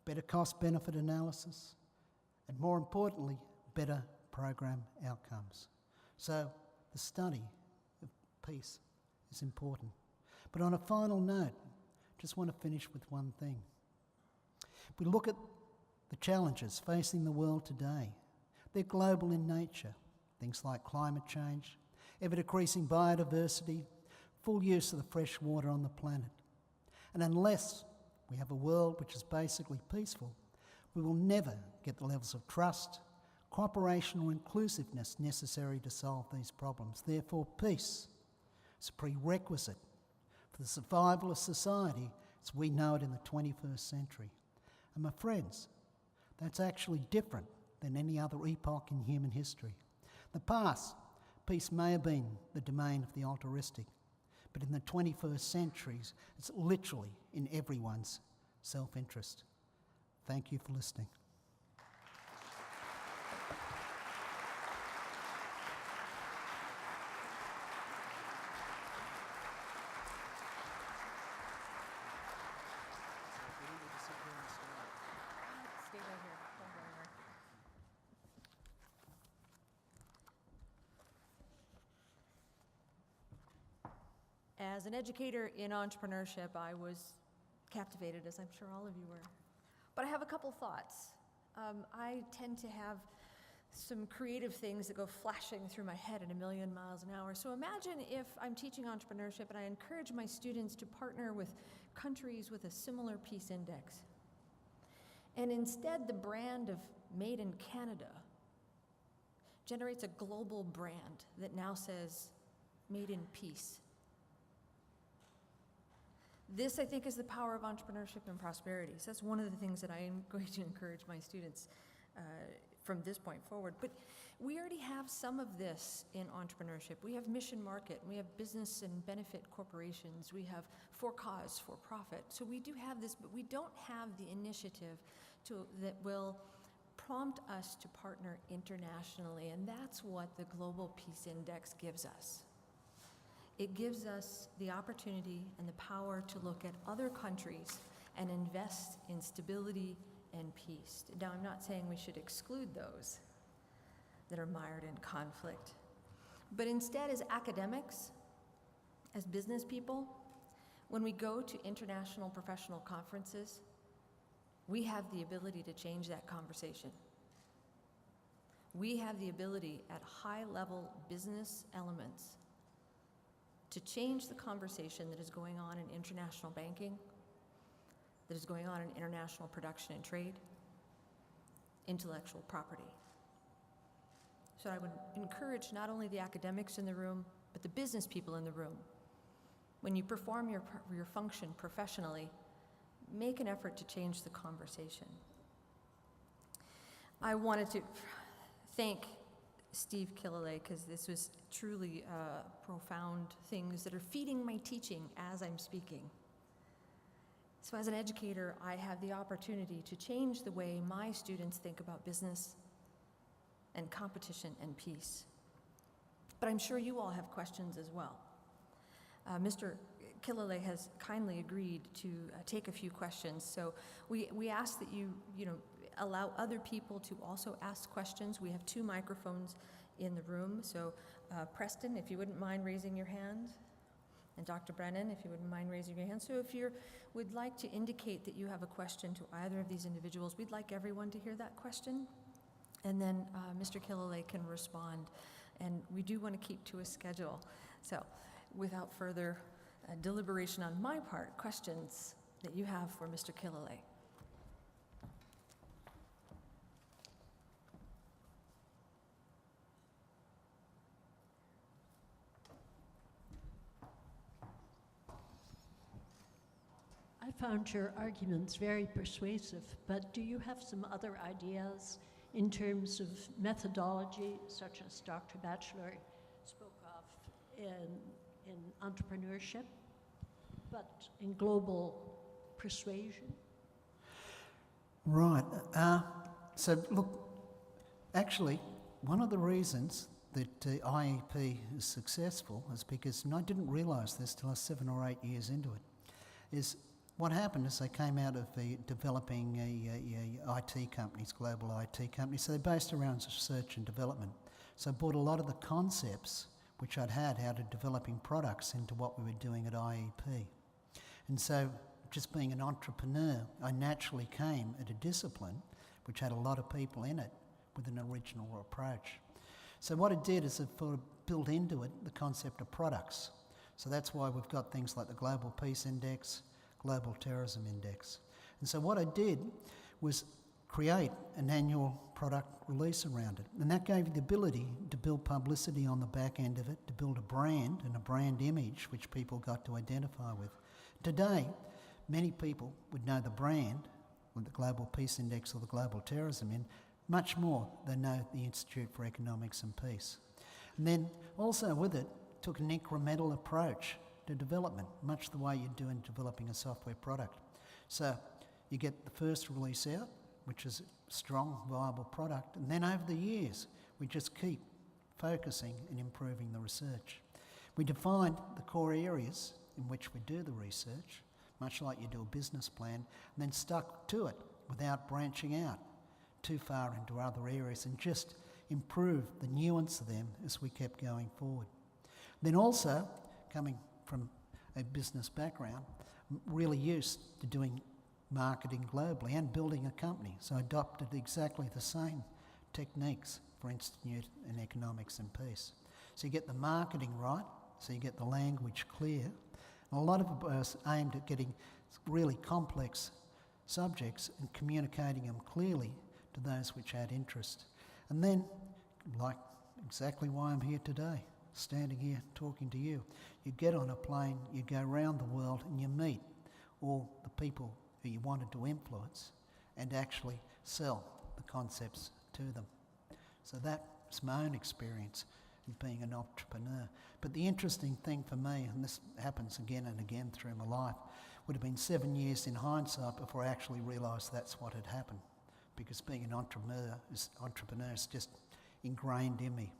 E: better cost-benefit analysis, and more importantly, better program outcomes. So the study of peace is important. But on a final note, I just want to finish with one thing. If we look at the challenges facing the world today, they're global in nature. Things like climate change, ever-decreasing biodiversity, full use of the fresh water on the planet. And unless we have a world which is basically peaceful, we will never get the levels of trust, cooperation or inclusiveness necessary to solve these problems. Therefore, peace is a prerequisite for the survival of society as we know it in the 21st century. And my friends, that's actually different than any other epoch in human history. In the past, peace may have been the domain of the altruistic, but in the 21st century, it's literally in everyone's self-interest. Thank you for listening.
A: Stay right here. Don't go anywhere. As an educator in entrepreneurship, I was captivated, as I'm sure all of you were. But I have a couple thoughts. I tend to have some creative things that go flashing through my head at 1,000,000 miles an hour. So imagine if I'm teaching entrepreneurship and I encourage my students to partner with countries with a similar peace index. And instead, the brand of Made in Canada generates a global brand that now says Made in Peace. This, I think, is the power of entrepreneurship and prosperity. So that's one of the things that I am going to encourage my students from this point forward. But we already have some of this in entrepreneurship. We have mission market, we have business and benefit corporations, we have for cause, for profit. So we do have this, but we don't have the initiative that will prompt us to partner internationally, and that's what the Global Peace Index gives us. It gives us the opportunity and the power to look at other countries and invest in stability and peace. Now, I'm not saying we should exclude those that are mired in conflict, but instead, as academics, as business people, when we go to international professional conferences, we have the ability to change that conversation. We have the ability at high-level business elements to change the conversation that is going on in international banking, that is going on in international production and trade, intellectual property. So I would encourage not only the academics in the room, but the business people in the room. When you perform your function professionally, make an effort to change the conversation. I wanted to thank Steve Killelea, because this was truly profound things that are feeding my teaching as I'm speaking. So as an educator, I have the opportunity to change the way my students think about business and competition and peace. But I'm sure you all have questions as well. Mr. Killelea has kindly agreed to take a few questions. So we ask that you allow other people to also ask questions. We have 2 microphones in the room. So Preston, if you wouldn't mind raising your hand, and Dr. Brennan, if you wouldn't mind raising your hand. So if you would like to indicate that you have a question to either of these individuals, we'd like everyone to hear that question. And then Mr. Killelea can respond. And we do want to keep to a schedule. So without further deliberation on my part, questions that you have for Mr. Killelea.
F: I found your arguments very persuasive, but do you have some other ideas in terms of methodology, such as Dr. Batchelor spoke of in entrepreneurship, but in global persuasion?
E: Right. So look, actually, one of the reasons that IEP is successful is because, and I didn't realise this till I was 7 or 8 years into it, is what happened is they came out of developing IT companies, global IT companies, so they're based around research and development. So I brought a lot of the concepts which I'd had out of developing products into what we were doing at IEP. And so, just being an entrepreneur, I naturally came at a discipline which had a lot of people in it with an original approach. So what it did is it built into it the concept of products. So that's why we've got things like the Global Peace Index, Global Terrorism Index. And so what I did was create an annual product release around it. And that gave you the ability to build publicity on the back end of it, to build a brand and a brand image which people got to identify with. Today, many people would know the brand, with the Global Peace Index or the Global Terrorism in, much more than know the Institute for Economics and Peace. And then also with it, took an incremental approach to development, much the way you do in developing a software product. So you get the first release out, which is a strong, viable product, and then over the years, we just keep focusing and improving the research. We defined the core areas in which we do the research, much like you do a business plan, and then stuck to it without branching out too far into other areas, and just improve the nuance of them as we kept going forward. Then also, coming from a business background, I'm really used to doing marketing globally and building a company, so I adopted exactly the same techniques for Institute and Economics and Peace. So you get the marketing right, so you get the language clear. And a lot of us aimed at getting really complex subjects and communicating them clearly to those which had interest. And then, like exactly why I'm here today, standing here talking to you, you get on a plane, you go around the world and you meet all the people who you wanted to influence and actually sell the concepts to them. So that's my own experience in being an entrepreneur. But the interesting thing for me, and this happens again and again through my life, would have been 7 years in hindsight before I actually realised that's what had happened. Because being an entrepreneur is just ingrained in me.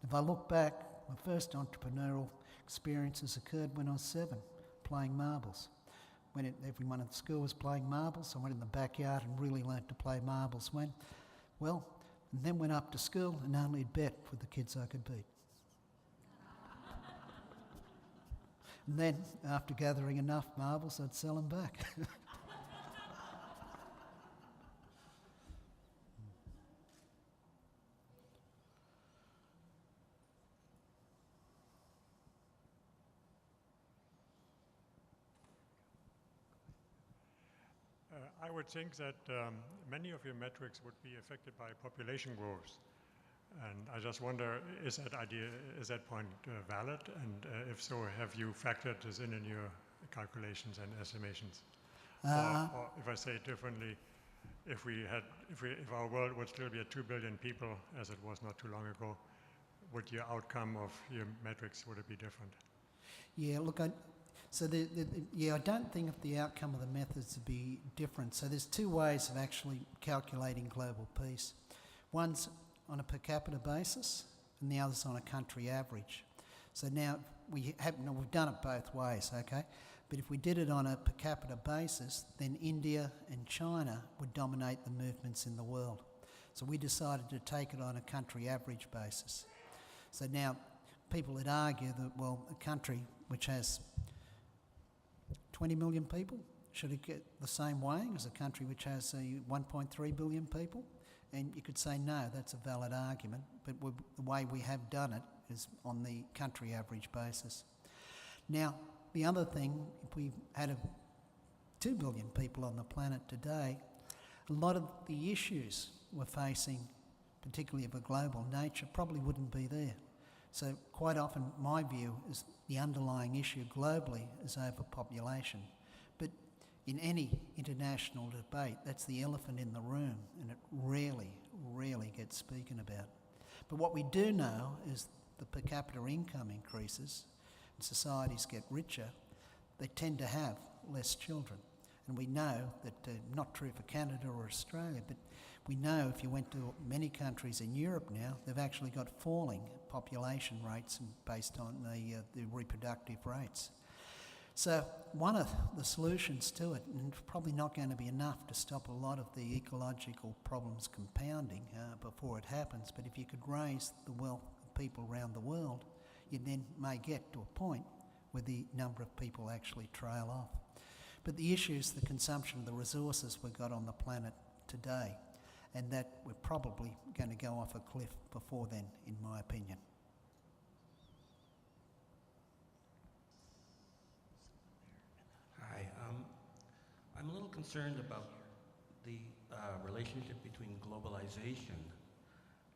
E: If I look back, my first entrepreneurial experiences occurred when I was 7, playing marbles. When everyone at school was playing marbles, I went in the backyard and really learnt to play marbles. And then went up to school and only bet with the kids I could beat. And then, after gathering enough marbles, I'd sell them back.
G: I would think that many of your metrics would be affected by population growth. And I just wonder, is that point valid? And if so, have you factored this in your calculations and estimations? Or if I say it differently, if our world would still be at 2 billion people, as it was not too long ago, would your outcome of your metrics, would it be different?
E: Yeah, look, I don't think if the outcome of the methods would be different. So there's two ways of actually calculating global peace. One's on a per capita basis, and the other's on a country average. So now we've done it both ways, okay? But if we did it on a per capita basis, then India and China would dominate the movements in the world. So we decided to take it on a country average basis. So now people would argue that, well, a country which has 20 million people, should it get the same weighing as a country which has 1.3 billion people? And you could say, no, that's a valid argument, but the way we have done it is on the country average basis. Now, the other thing, if we had 2 billion people on the planet today, a lot of the issues we're facing, particularly of a global nature, probably wouldn't be there. So quite often my view is the underlying issue globally is overpopulation. But in any international debate, that's the elephant in the room, and it rarely gets spoken about. But what we do know is the per capita income increases and societies get richer, they tend to have less children. And we know that, not true for Canada or Australia, but we know if you went to many countries in Europe now, they've actually got falling population rates based on the reproductive rates. So one of the solutions to it, and it's probably not going to be enough to stop a lot of the ecological problems compounding before it happens, but if you could raise the wealth of people around the world, you then may get to a point where the number of people actually trail off. But the issue is the consumption of the resources we've got on the planet today, and that we're probably going to go off a cliff before then, in my opinion.
H: Hi, I'm a little concerned about the relationship between globalization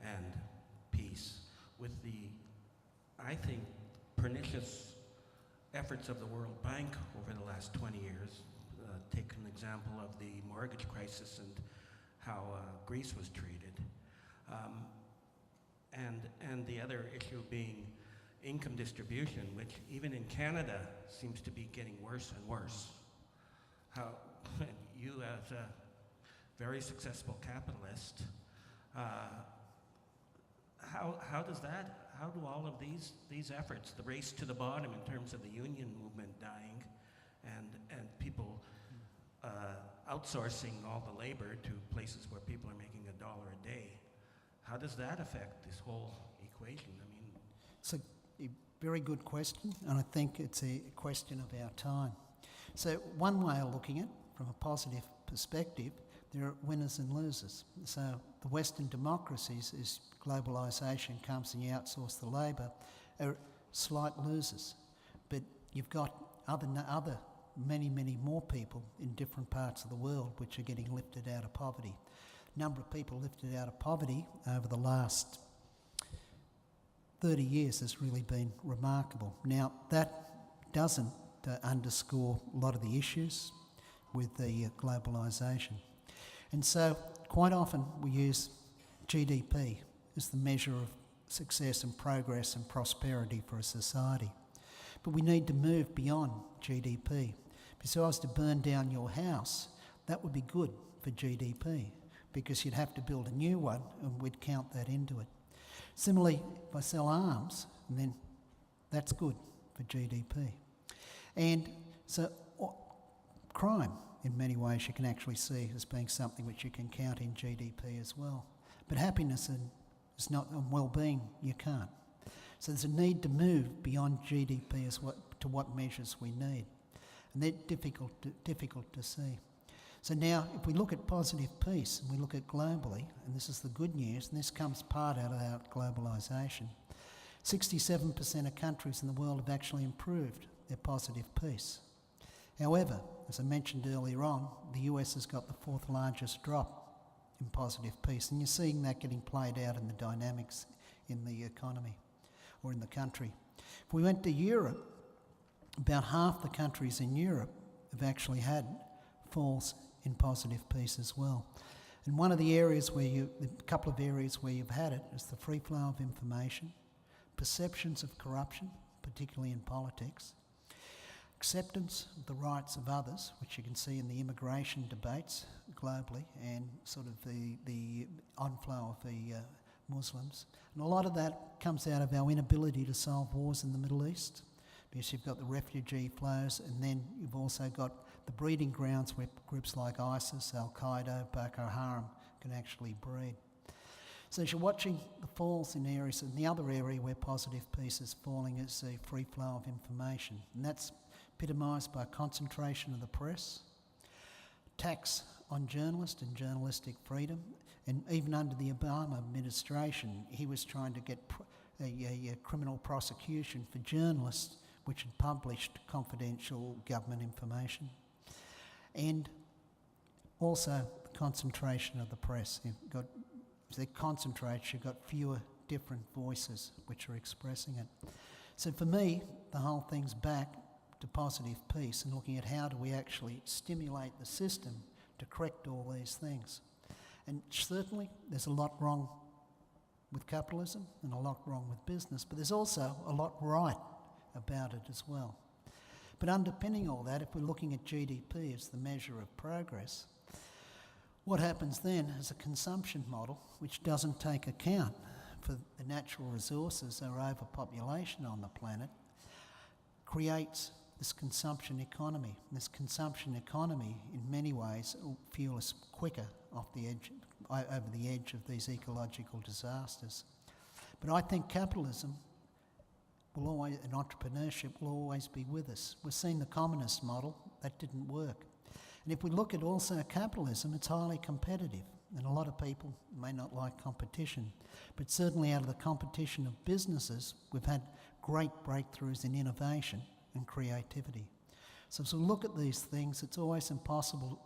H: and peace with the, I think, pernicious efforts of the World Bank over the last 20 years. Take an example of the mortgage crisis and how Greece was treated. And the other issue being income distribution, which even in Canada seems to be getting worse and worse. How you as a very successful capitalist, how do all of these efforts, the race to the bottom in terms of the union movement dying, and people outsourcing all the labor to places where people are making $1 a day, how does that affect this whole equation? I mean,
E: It's a very good question, and I think it's a question of our time. So one way of looking at it, from a positive perspective, there are winners and losers. So the Western democracies, as globalisation comes and you outsource the labour, are slight losers. But you've got many more people in different parts of the world which are getting lifted out of poverty. Number of people lifted out of poverty over the last 30 years has really been remarkable. Now, that doesn't underscore a lot of the issues with the globalisation. And so, quite often we use GDP as the measure of success and progress and prosperity for a society. But we need to move beyond GDP. If I was to burn down your house, that would be good for GDP, because you'd have to build a new one and we'd count that into it. Similarly, if I sell arms, and then that's good for GDP. And so crime, in many ways, you can actually see as being something which you can count in GDP as well. But happiness and well-being, you can't. So there's a need to move beyond GDP to what measures we need. And they're difficult to see. So now, if we look at positive peace, and we look at globally, and this is the good news, and this comes part out of our globalisation, 67% of countries in the world have actually improved their positive peace. However, as I mentioned earlier on, the US has got the 4th largest drop in positive peace, and you're seeing that getting played out in the dynamics in the economy or in the country. If we went to Europe, about half the countries in Europe have actually had falls in positive peace as well. And one of the areas a couple of areas where you've had it is the free flow of information, perceptions of corruption, particularly in politics, acceptance of the rights of others, which you can see in the immigration debates globally, and sort of the onflow of the Muslims. And a lot of that comes out of our inability to solve wars in the Middle East, because you've got the refugee flows, and then you've also got the breeding grounds where groups like ISIS, Al-Qaeda, Boko Haram can actually breed. So as you're watching the falls in areas, and the other area where positive peace is falling is the free flow of information. And that's epitomised by concentration of the press, tax on journalists and journalistic freedom, and even under the Obama administration, he was trying to get a criminal prosecution for journalists which had published confidential government information. And also the concentration of the press. As they concentrate, you've got fewer different voices which are expressing it. So for me, the whole thing's back to positive peace and looking at how do we actually stimulate the system to correct all these things. And certainly there's a lot wrong with capitalism and a lot wrong with business, but there's also a lot right about it as well. But underpinning all that, if we're looking at GDP as the measure of progress, what happens then is a consumption model which doesn't take account for the natural resources or overpopulation on the planet, creates this consumption economy. And this consumption economy, in many ways, will fuel us quicker over the edge of these ecological disasters. But I think capitalism will always, and entrepreneurship will always be with us. We've seen the communist model, that didn't work. And if we look at also capitalism, it's highly competitive. And a lot of people may not like competition. But certainly out of the competition of businesses, we've had great breakthroughs in innovation and creativity. So as we look at these things, it's always impossible,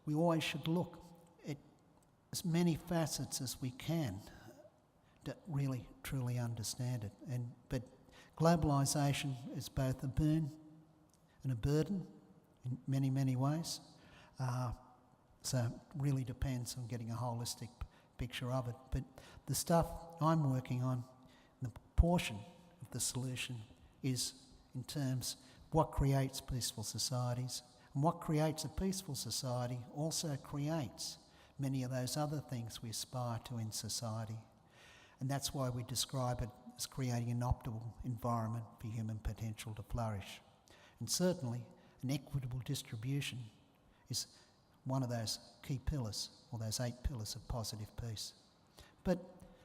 E: we always should look at as many facets as we can to really, truly understand it. But globalisation is both a boon and a burden in many, many ways. So it really depends on getting a holistic picture of it. But the stuff I'm working on, the portion of the solution is in terms of what creates peaceful societies, And what creates a peaceful society also creates many of those other things we aspire to in society. And that's why we describe it as creating an optimal environment for human potential to flourish. And certainly, an equitable distribution is one of those key pillars, or those 8 pillars of positive peace. But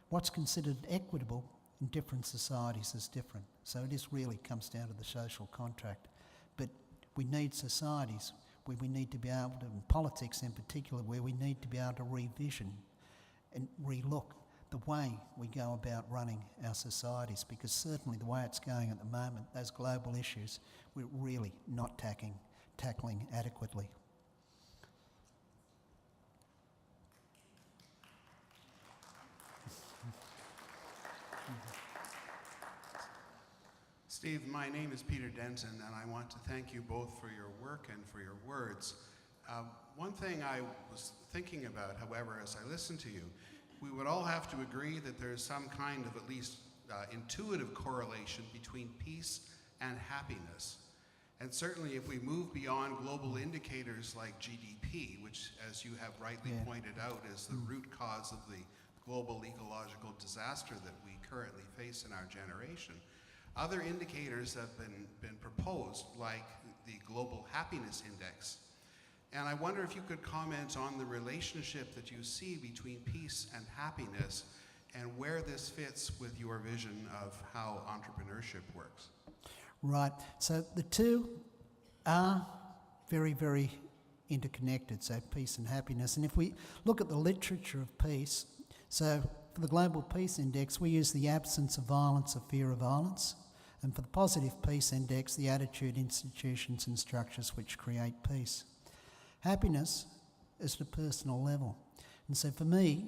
E: what's considered equitable in different societies is different. So it really comes down to the social contract. But we need societies where we need to be able to, in politics in particular, where we need to be able to revision and relook the way we go about running our societies, because certainly the way it's going at the moment, those global issues, we're really not tackling adequately.
I: Steve, my name is Peter Denton, and I want to thank you both for your work and for your words. One thing I was thinking about, however, as I listened to you, we would all have to agree that there's some kind of at least intuitive correlation between peace and happiness. And certainly if we move beyond global indicators like GDP, which, as you have rightly pointed out, is the root cause of the global ecological disaster that we currently face in our generation, other indicators have been proposed, like the Global Happiness Index. And I wonder if you could comment on the relationship that you see between peace and happiness, and where this fits with your vision of how entrepreneurship works.
E: Right, so the two are very, very interconnected, so peace and happiness. And if we look at the literature of peace, so for the Global Peace Index, we use the absence of violence or fear of violence. And for the Positive Peace Index, the attitude, institutions and structures which create peace. Happiness is at a personal level. And so for me,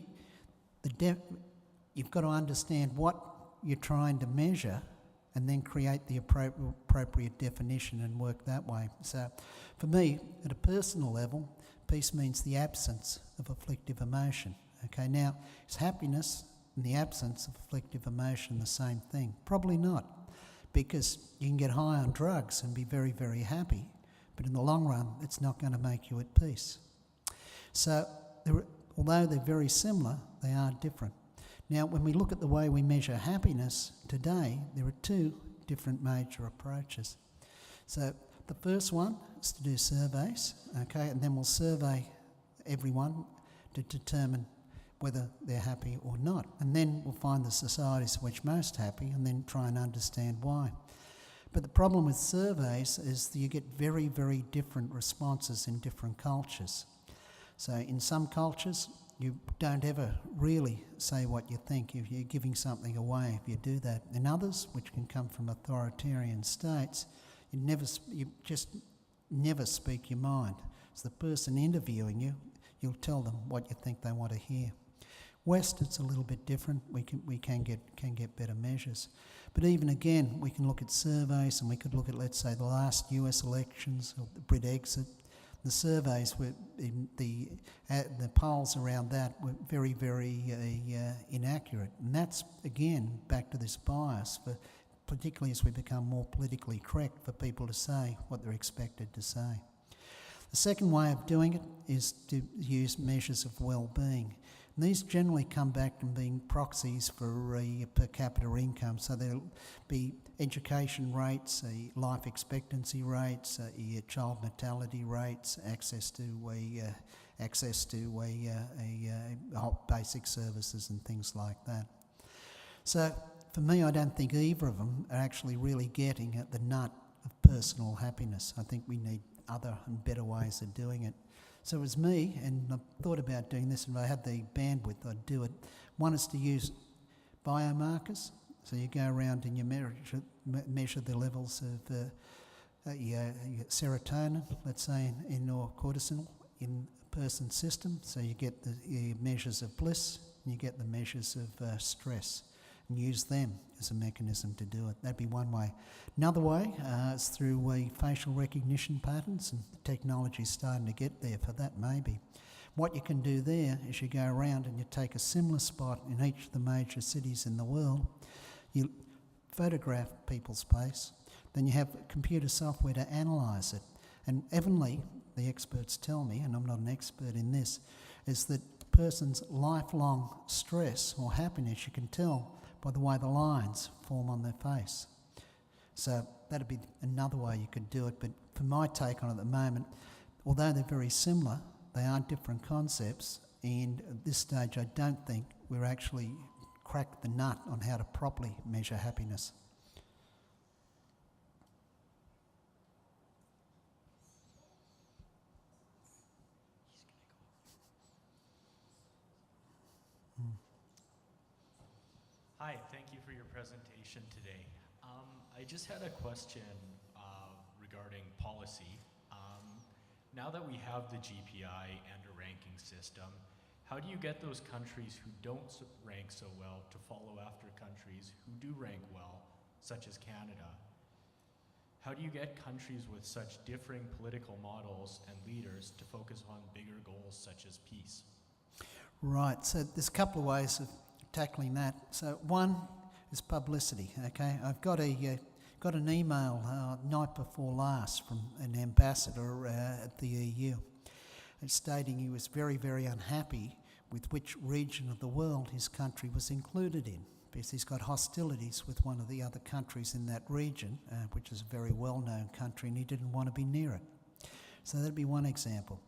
E: you've got to understand what you're trying to measure and then create the appropriate definition and work that way. So for me, at a personal level, peace means the absence of afflictive emotion. Okay, now, is happiness and the absence of afflictive emotion the same thing? Probably not, because you can get high on drugs and be very, very happy, but in the long run, it's not going to make you at peace. So, although they're very similar, they are different. Now, when we look at the way we measure happiness today, there are 2 different major approaches. So, the first one is to do surveys, okay, and then we'll survey everyone to determine whether they're happy or not. And then we'll find the societies which are most happy and then try and understand why. But the problem with surveys is that you get very, very different responses in different cultures. So in some cultures, you don't ever really say what you think if you're giving something away if you do that. In others, which can come from authoritarian states, you just never speak your mind. So the person interviewing you, you'll tell them what you think they want to hear. West, it's a little bit different. We can get better measures. But even again, we can look at surveys, and we could look at, let's say, the last US elections, or the Brit exit. The surveys were, the polls around that were very, very inaccurate. And that's, again, back to this bias, particularly as we become more politically correct, for people to say what they're expected to say. The second way of doing it is to use measures of well-being. And these generally come back from being proxies for a per capita income. So there'll be education rates, life expectancy rates, child mortality rates, access to basic services and things like that. So for me, I don't think either of them are actually really getting at the nut of personal happiness. I think we need other and better ways of doing it. So it was me, and I thought about doing this, and if I had the bandwidth, I'd do it. One is to use biomarkers. So you go around and you measure the levels of serotonin, let's say, or cortisol in a person's system. So you get the measures of bliss, and you get the measures of stress, and use them as a mechanism to do it. That'd be one way. Another way is through facial recognition patterns, and the technology's starting to get there for that, maybe. What you can do there is you go around and you take a similar spot in each of the major cities in the world, you photograph people's face, then you have computer software to analyse it. And evidently, the experts tell me, and I'm not an expert in this, is that a person's lifelong stress or happiness you can tell by the way the lines form on their face. So that'd be another way you could do it, but for my take on it at the moment, although they're very similar, they are different concepts, and at this stage I don't think we're actually cracked the nut on how to properly measure happiness.
J: Hi, thank you for your presentation today. I just had a question regarding policy. Now that we have the GPI and a ranking system, how do you get those countries who don't rank so well to follow after countries who do rank well, such as Canada? How do you get countries with such differing political models and leaders to focus on bigger goals such as peace?
E: Right, so there's a couple of ways of tackling that. So one is publicity, okay? I've got an email night before last from an ambassador at the EU stating he was very, very unhappy with which region of the world his country was included in, because he's got hostilities with one of the other countries in that region, which is a very well-known country, and he didn't want to be near it. So that'd be one example.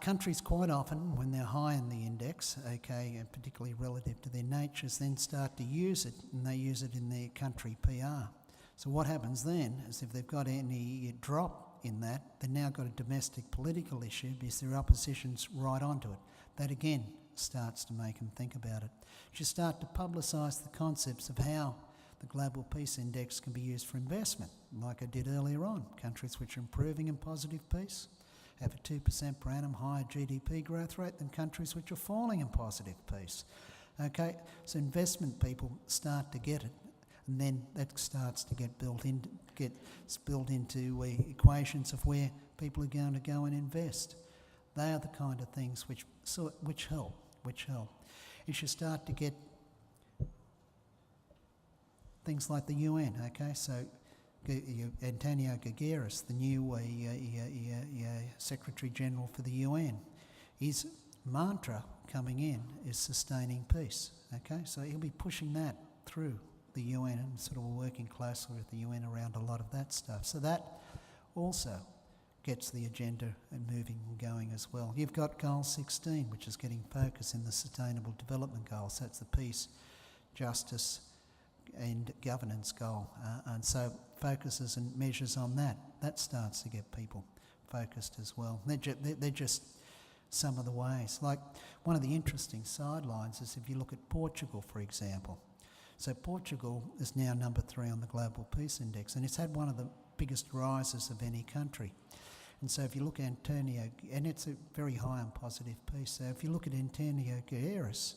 E: Countries quite often, when they're high in the index, okay, and particularly relative to their natures, then start to use it, and they use it in their country PR. So what happens then is if they've got any drop in that, they've now got a domestic political issue because their opposition's right onto it. That again starts to make them think about it. You start to publicise the concepts of how the Global Peace Index can be used for investment, like I did earlier on. Countries which are improving in positive peace have a 2% per annum higher GDP growth rate than countries which are falling in positive peace. Okay, so investment people start to get it, and then that starts to get built into equations of where people are going to go and invest. They are the kind of things which help. You should start to get things like the UN. Okay, so Antonio Guterres, the new Secretary General for the UN, his mantra coming in is sustaining peace. Okay, so he'll be pushing that through the UN and sort of working closely with the UN around a lot of that stuff. So that also gets the agenda and moving and going as well. You've got Goal 16, which is getting focus in the Sustainable Development Goals. That's the peace, justice and governance goal. And so focuses and measures on that. That starts to get people focused as well. They're just some of the ways. Like one of the interesting sidelines is if you look at Portugal, for example. So Portugal is now number 3 on the Global Peace Index, and it's had one of the biggest rises of any country. And so if you look at Antonio, and it's a very high on positive peace, so if you look at Antonio Guterres,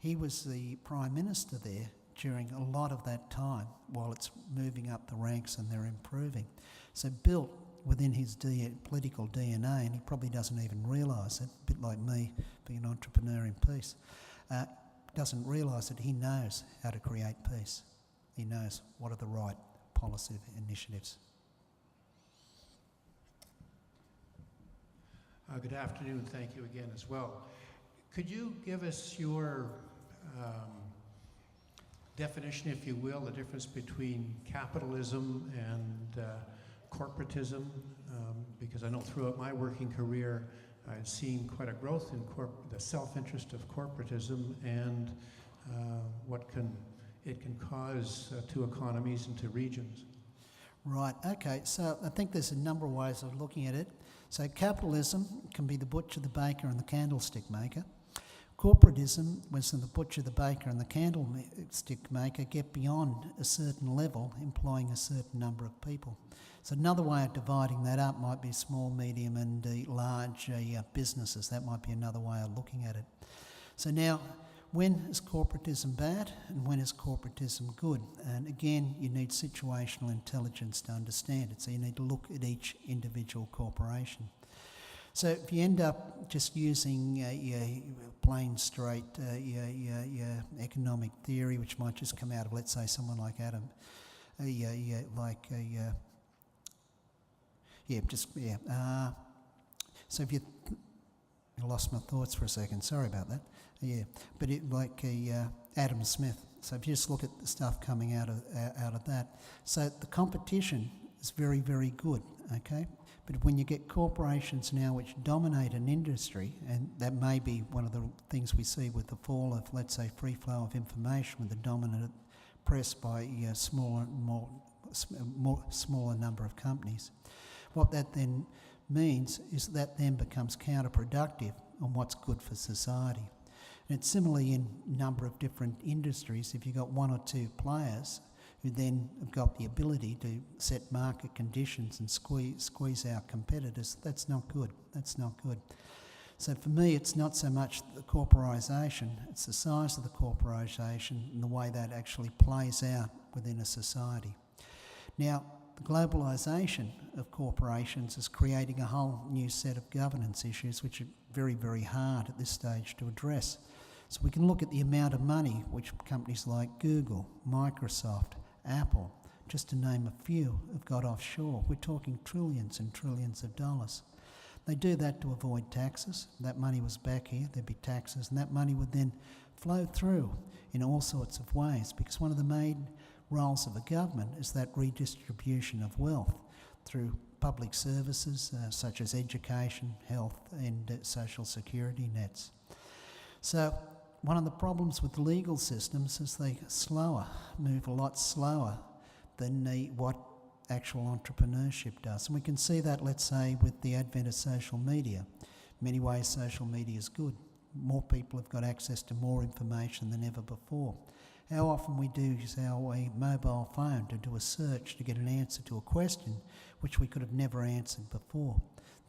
E: he was the Prime Minister there during a lot of that time while it's moving up the ranks and they're improving. So built within his political DNA, and he probably doesn't even realise it, a bit like me being an entrepreneur in peace, doesn't realise that he knows how to create peace. He knows what are the right policy initiatives.
K: Good afternoon, thank you again as well. Could you give us your definition, if you will, the difference between capitalism and corporatism? Because I know throughout my working career, I've seen quite a growth in the self-interest of corporatism and what it can cause to economies and to regions.
E: Right, okay, so I think there's a number of ways of looking at it. So capitalism can be the butcher, the baker and the candlestick maker. Corporatism was the butcher, the baker and the candlestick maker get beyond a certain level, employing a certain number of people. So another way of dividing that up might be small, medium and large businesses. That might be another way of looking at it. So now, when is corporatism bad and when is corporatism good? And again, you need situational intelligence to understand it. So you need to look at each individual corporation. So if you end up just using plain straight economic theory, which might just come out of, let's say, someone like Adam, So if you, I lost my thoughts for a second. Sorry about that. Yeah, but Adam Smith. So if you just look at the stuff coming out of that, so the competition is very, very good. Okay, but when you get corporations now which dominate an industry, and that may be one of the things we see with the fall of, let's say, free flow of information with the dominant press by smaller number of companies. What that then means is that then becomes counterproductive on what's good for society. And it's similarly in a number of different industries. If you've got one or two players who then have got the ability to set market conditions and squeeze out competitors, that's not good. That's not good. So for me, it's not so much the corporisation, it's the size of the corporisation and the way that actually plays out within a society. Now, the globalisation of corporations is creating a whole new set of governance issues which are very, very hard at this stage to address. So we can look at the amount of money which companies like Google, Microsoft, Apple, just to name a few, have got offshore. We're talking trillions and trillions of dollars. They do that to avoid taxes. That money was back here, there'd be taxes, and that money would then flow through in all sorts of ways, because one of the main roles of a government is that redistribution of wealth through public services such as education, health and social security nets. So one of the problems with legal systems is they move a lot slower than what actual entrepreneurship does. And we can see that, let's say, with the advent of social media. In many ways, social media is good. More people have got access to more information than ever before. How often we do use our mobile phone to do a search to get an answer to a question which we could have never answered before.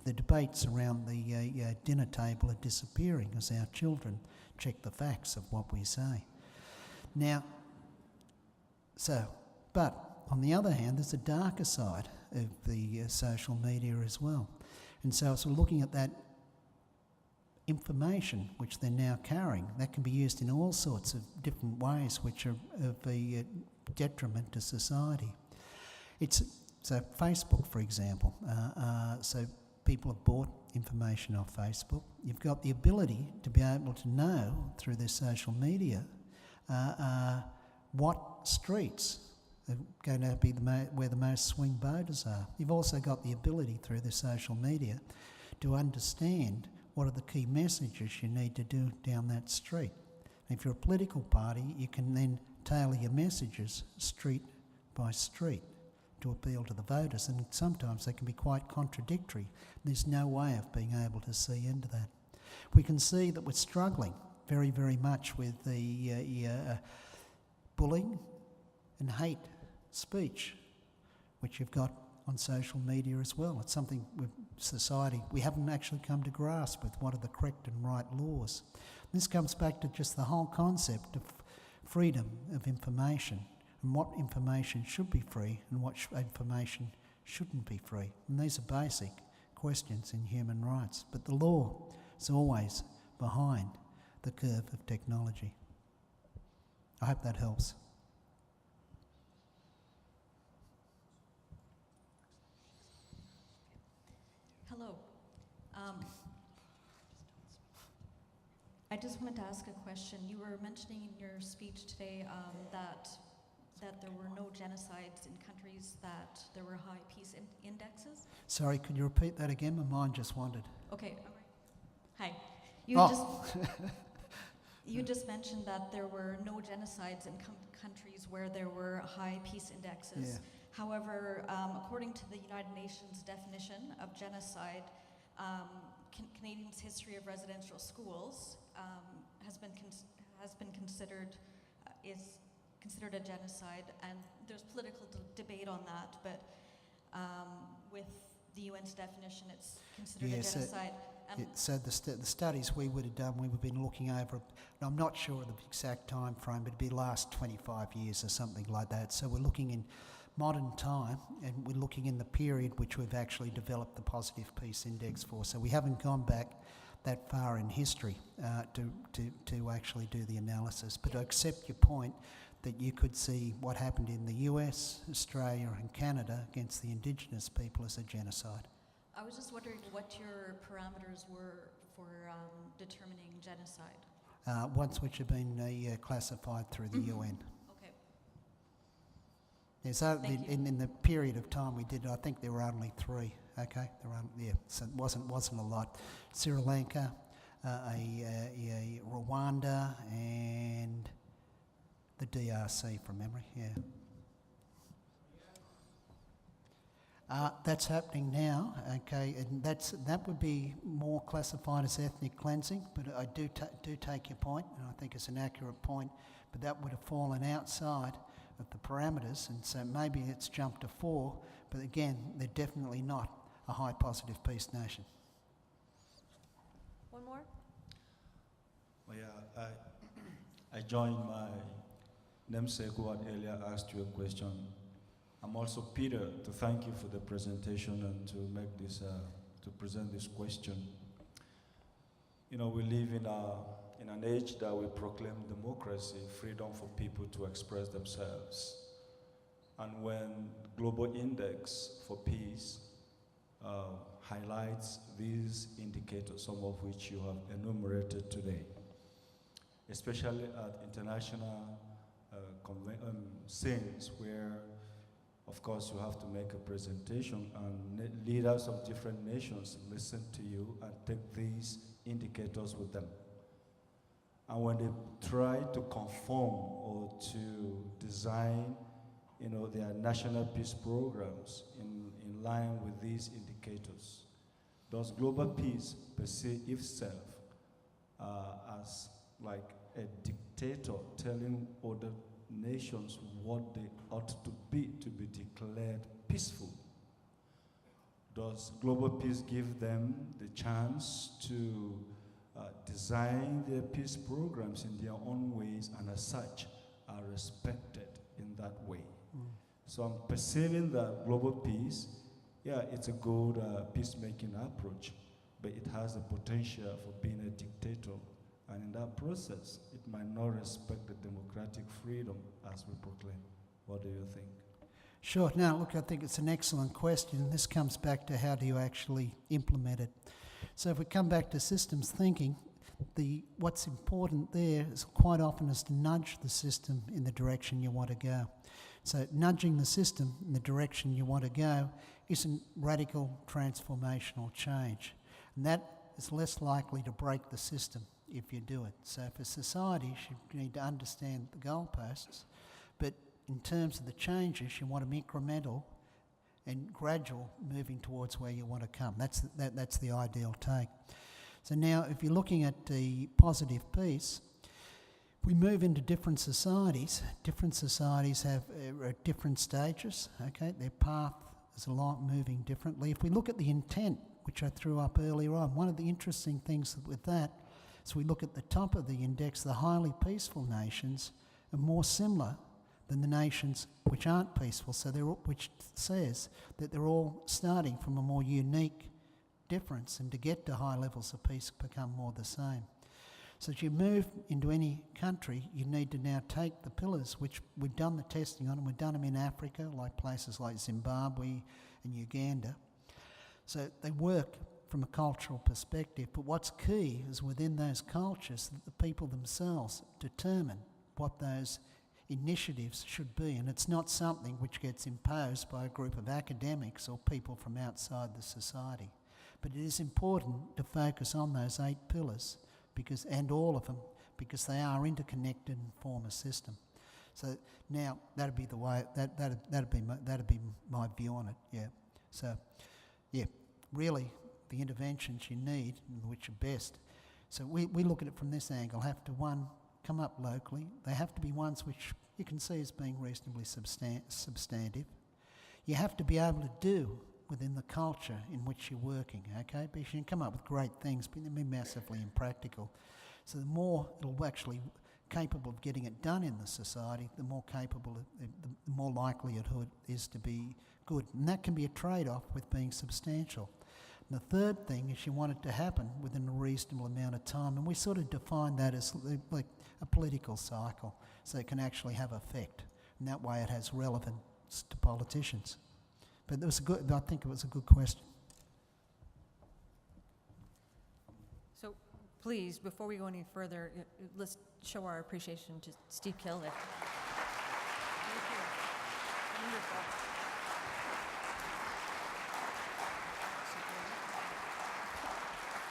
E: The debates around the dinner table are disappearing as our children check the facts of what we say. Now, but on the other hand, there's a darker side of the social media as well. And so as we're looking at that information which they're now carrying, that can be used in all sorts of different ways which are of a detriment to society. So Facebook, for example, so people have bought information off Facebook. You've got the ability to be able to know through their social media what streets are going to be where the most swing voters are. You've also got the ability through the social media to understand what are the key messages you need to do down that street. And if you're a political party, you can then tailor your messages street by street to appeal to the voters, and sometimes they can be quite contradictory. There's no way of being able to see into that. We can see that we're struggling very, very much with the bullying and hate speech, which you've got on social media as well. It's something with society we haven't actually come to grasp with what are the correct and right laws. This comes back to just the whole concept of freedom of information and what information should be free and what information shouldn't be free. And these are basic questions in human rights. But the law is always behind the curve of technology. I hope that helps.
L: Hello. I just wanted to ask a question. You were mentioning in your speech today that there were no genocides in countries that there were high peace indexes.
E: Sorry, could you repeat that again? My mind just wandered.
L: Okay. Hi. You just mentioned that there were no genocides in countries where there were high peace indexes.
E: Yeah.
L: However, according to the United Nations definition of genocide, Canadians' history of residential schools has been considered a genocide, and there's political debate on that. But with the UN's definition, it's considered a genocide.
E: So the studies we would have done, we would have been looking over, and I'm not sure of the exact time frame, but it'd be the last 25 years or something like that. So we're looking in modern time, and we're looking in the period which we've actually developed the positive peace index for. So we haven't gone back that far in history to actually do the analysis. But I accept your point that you could see what happened in the US, Australia and Canada against the Indigenous people as a genocide.
L: I was just wondering what your parameters were for determining genocide.
E: Ones which have been classified through the UN.
L: Okay.
E: Yeah, so
L: Thank
E: in the period of time we did, I think there were only 3. Okay, there were so it wasn't a lot. Sri Lanka, Rwanda, and the DRC from memory. Yeah. That's happening now, okay, and that would be more classified as ethnic cleansing, but I do take your point, and I think it's an accurate point, but that would have fallen outside of the parameters, and so maybe it's jumped to 4, but again, they're definitely not a high positive peace nation.
A: One more?
M: Well, yeah, I joined my namesake who had earlier asked you a question. I'm also Peter to thank you for the presentation and to make this, to present this question. You know, we live in an age that we proclaim democracy, freedom for people to express themselves. And when Global Index for Peace highlights these indicators, some of which you have enumerated today, especially at international scenes where, of course, you have to make a presentation and leaders of different nations listen to you and take these indicators with them. And when they try to conform or to design, you know, their national peace programs in line with these indicators, does global peace perceive itself as like a dictator telling other nations what they ought to be declared peaceful? Does global peace give them the chance to design their peace programs in their own ways and as such are respected in that way? So I'm perceiving that global peace, yeah, it's a good peacemaking approach, but it has the potential for being a dictator. And in that process, it might not respect the democratic freedom as we proclaim. What do you think?
E: Sure. Now, look, I think it's an excellent question. This comes back to how do you actually implement it. So if we come back to systems thinking, what's important there is quite often is to nudge the system in the direction you want to go. So nudging the system in the direction you want to go isn't radical transformational change. And that is less likely to break the system if you do it. So for society, you need to understand the goalposts, but in terms of the changes, you want them incremental and gradual, moving towards where you want to come. That's the ideal take. So now, if you're looking at the positive piece, we move into different societies. Different societies have different stages, okay? Their path is a lot moving differently. If we look at the intent, which I threw up earlier on, one of the interesting things with that is we look at the top of the index, the highly peaceful nations are more similar than the nations which aren't peaceful, so which says that they're all starting from a more unique difference, and to get to high levels of peace become more the same. So as you move into any country, you need to now take the pillars, which we've done the testing on, and we've done them in Africa, like places like Zimbabwe and Uganda. So they work from a cultural perspective, but what's key is within those cultures that the people themselves determine what those initiatives should be, and it's not something which gets imposed by a group of academics or people from outside the society. But it is important to focus on those 8 pillars, and all of them, because they are interconnected and form a system. So now that'd be the way. That'd be my view on it. Yeah. So, yeah, really, the interventions you need, which are best. So we look at it from this angle. Have to come up locally. They have to be ones which you can see as being reasonably substantive. You have to be able to do within the culture in which you're working, okay? Because you can come up with great things, but they'll be massively impractical. So the more it'll actually capable of getting it done in the society, the more capable, the more likelihood is to be good. And that can be a trade-off with being substantial. And the third thing is you want it to happen within a reasonable amount of time, and we sort of define that as like a political cycle. so it can actually have effect. And that way it has relevance to politicians. But I think it was a good question.
A: So please, before we go any further, let's show our appreciation to Steve Killelea. Thank you. Wonderful.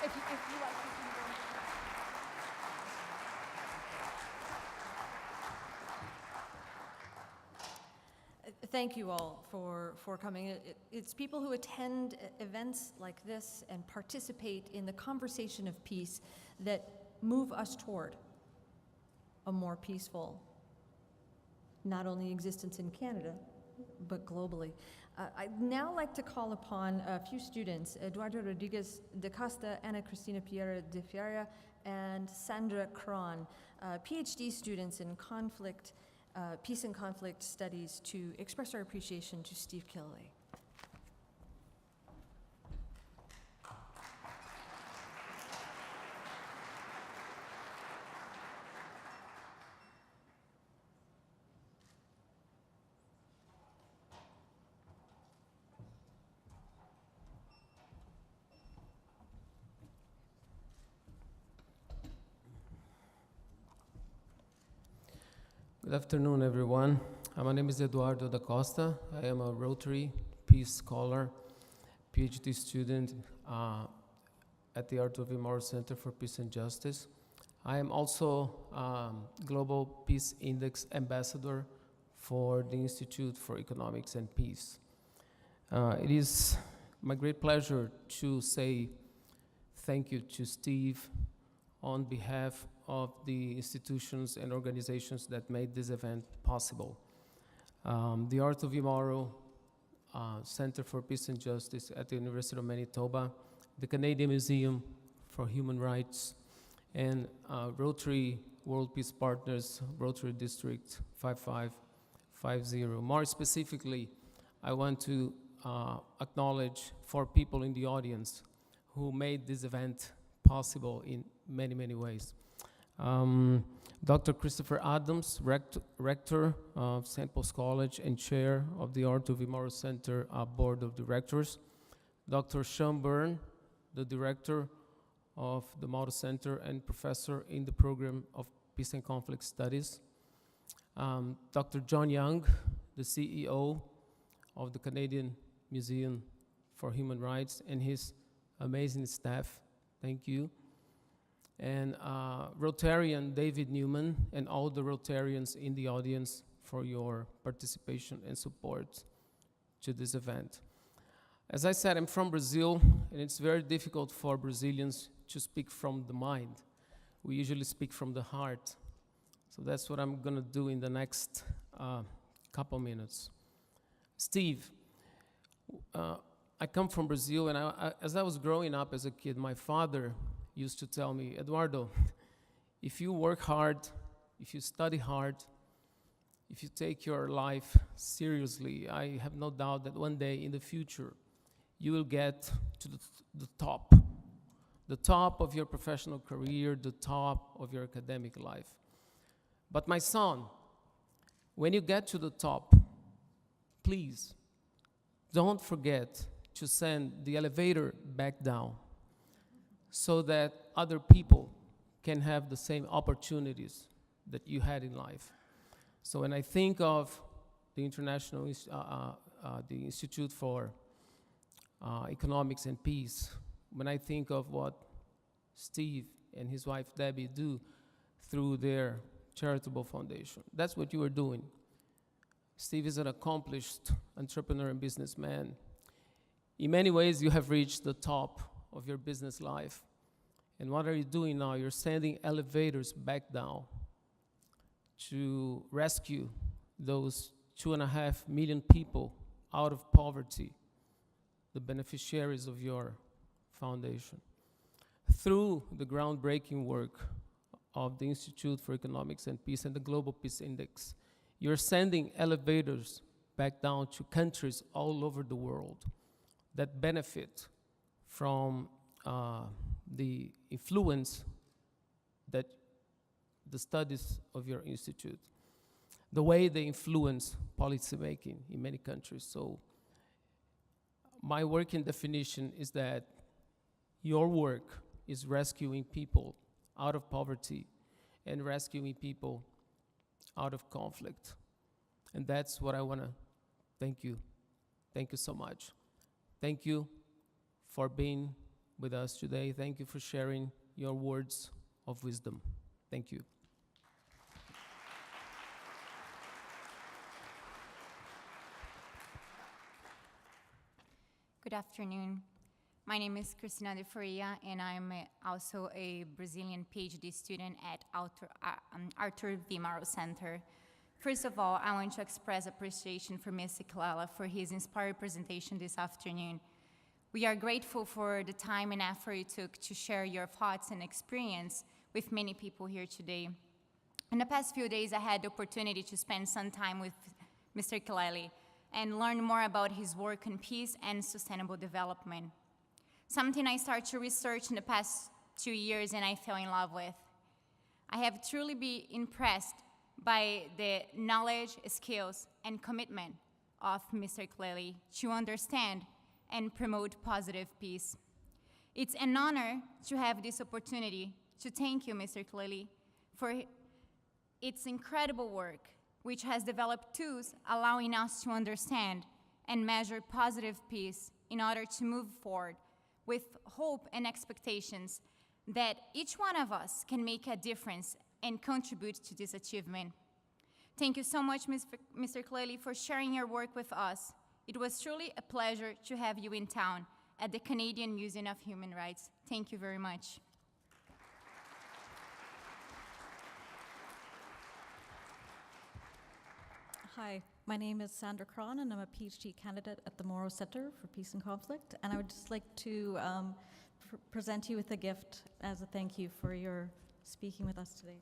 A: If you like, you can go. Thank you all for coming. It's people who attend events like this and participate in the conversation of peace that move us toward a more peaceful, not only existence in Canada, but globally. I'd now like to call upon a few students, Eduardo Rodriguez de Costa, Ana Cristina Piera de Fiera, and Sandra Cron, PhD students in peace and conflict studies, to express our appreciation to Steve Killelea.
N: Good afternoon, everyone. My name is Eduardo da Costa. I am a Rotary Peace Scholar, PhD student at the Arthur V. Mauro Center for Peace and Justice. I am also Global Peace Index Ambassador for the Institute for Economics and Peace. It is my great pleasure to say thank you to Steve on behalf of the institutions and organizations that made this event possible. The Arthur V. Mauro Center for Peace and Justice at the University of Manitoba, the Canadian Museum for Human Rights, and Rotary World Peace Partners, Rotary District 5550. More specifically, I want to acknowledge 4 people in the audience who made this event possible in many, many ways. Dr. Christopher Adams, Rector of St. Paul's College and Chair of the Arthur V. Mauro Center Board of Directors. Dr. Sean Byrne, the Director of the Mauro Center and Professor in the Program of Peace and Conflict Studies. Dr. John Young, the CEO of the Canadian Museum for Human Rights, and his amazing staff. Thank you. And Rotarian David Newman, and all the Rotarians in the audience for your participation and support to this event. As I said, I'm from Brazil, and it's very difficult for Brazilians to speak from the mind. We usually speak from the heart. So that's what I'm gonna do in the next couple minutes. Steve, I come from Brazil, and as I was growing up as a kid, my father used to tell me, Eduardo, if you work hard, if you study hard, if you take your life seriously, I have no doubt that one day in the future, you will get to the top of your professional career, the top of your academic life. But my son, when you get to the top, please don't forget to send the elevator back down, so that other people can have the same opportunities that you had in life. So when I think of the the Institute for Economics and Peace, when I think of what Steve and his wife Debbie do through their charitable foundation, that's what you are doing. Steve is an accomplished entrepreneur and businessman. In many ways, you have reached the top of your business life. And what are you doing now? You're sending elevators back down to rescue those 2.5 million people out of poverty, the beneficiaries of your foundation. Through the groundbreaking work of the Institute for Economics and Peace and the Global Peace Index, you're sending elevators back down to countries all over the world that benefit from the influence that the studies of your institute the way they influence policymaking in many countries. So my working definition is that your work is rescuing people out of poverty and rescuing people out of conflict. And that's what I want to thank you. Thank you so much. Thank you for being with us today. Thank you for sharing your words of wisdom. Thank you.
O: Good afternoon. My name is Cristina de Faria, and I'm also a Brazilian PhD student at Arthur V. Mauro Center. First of all, I want to express appreciation for Mr. Killelea for his inspired presentation this afternoon. We are grateful for the time and effort you took to share your thoughts and experience with many people here today. In the past few days, I had the opportunity to spend some time with Mr. Killelea and learn more about his work on peace and sustainable development. Something I started to research in the past 2 years and I fell in love with. I have truly been impressed by the knowledge, skills, and commitment of Mr. Killelea to understand and promote positive peace. It's an honor to have this opportunity to thank you, Mr. Killelea, for its incredible work, which has developed tools allowing us to understand and measure positive peace in order to move forward with hope and expectations that each one of us can make a difference and contribute to this achievement. Thank you so much, Mr. Killelea, for sharing your work with us. It was truly a pleasure to have you in town at the Canadian Museum of Human Rights. Thank you very much.
L: Hi, my name is Sandra Cron, and I'm a PhD candidate at the Mauro Center for Peace and Conflict. And I would just like to present you with a gift as a thank you for your speaking with us today.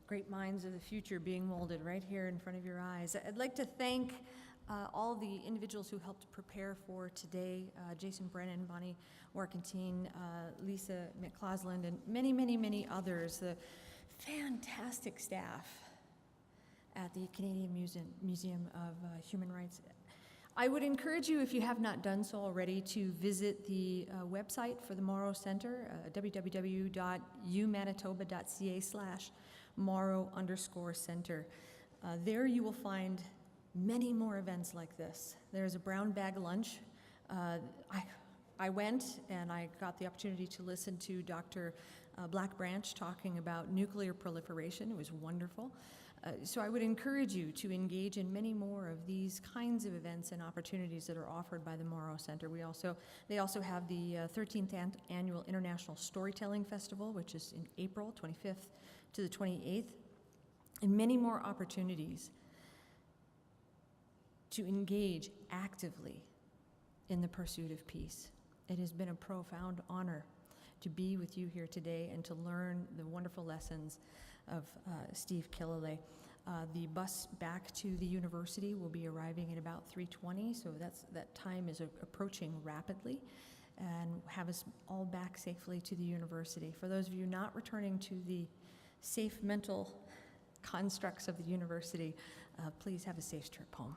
A: Great minds of the future being molded right here in front of your eyes. I'd like to thank all the individuals who helped prepare for today, Jason Brennan, Bonnie Warkentine, Lisa McClausland, and many, many, many others, the fantastic staff at the Canadian Museum of Human Rights. I would encourage you, if you have not done so already, to visit the website for the Mauro Center, www.umanitoba.ca/Mauro_Center. There you will find many more events like this. There's a brown bag lunch. I went and I got the opportunity to listen to Dr. Black Branch talking about nuclear proliferation. It was wonderful. So I would encourage you to engage in many more of these kinds of events and opportunities that are offered by the Mauro Center. They also have the 13th Annual International Storytelling Festival, which is in April 25th to the 28th, and many more opportunities to engage actively in the pursuit of peace. It has been a profound honor to be with you here today and to learn the wonderful lessons of Steve Killelea. The bus back to the university will be arriving at about 3:20, so that time is approaching rapidly, and have us all back safely to the university. For those of you not returning to the safe mental constructs of the university, please have a safe trip home.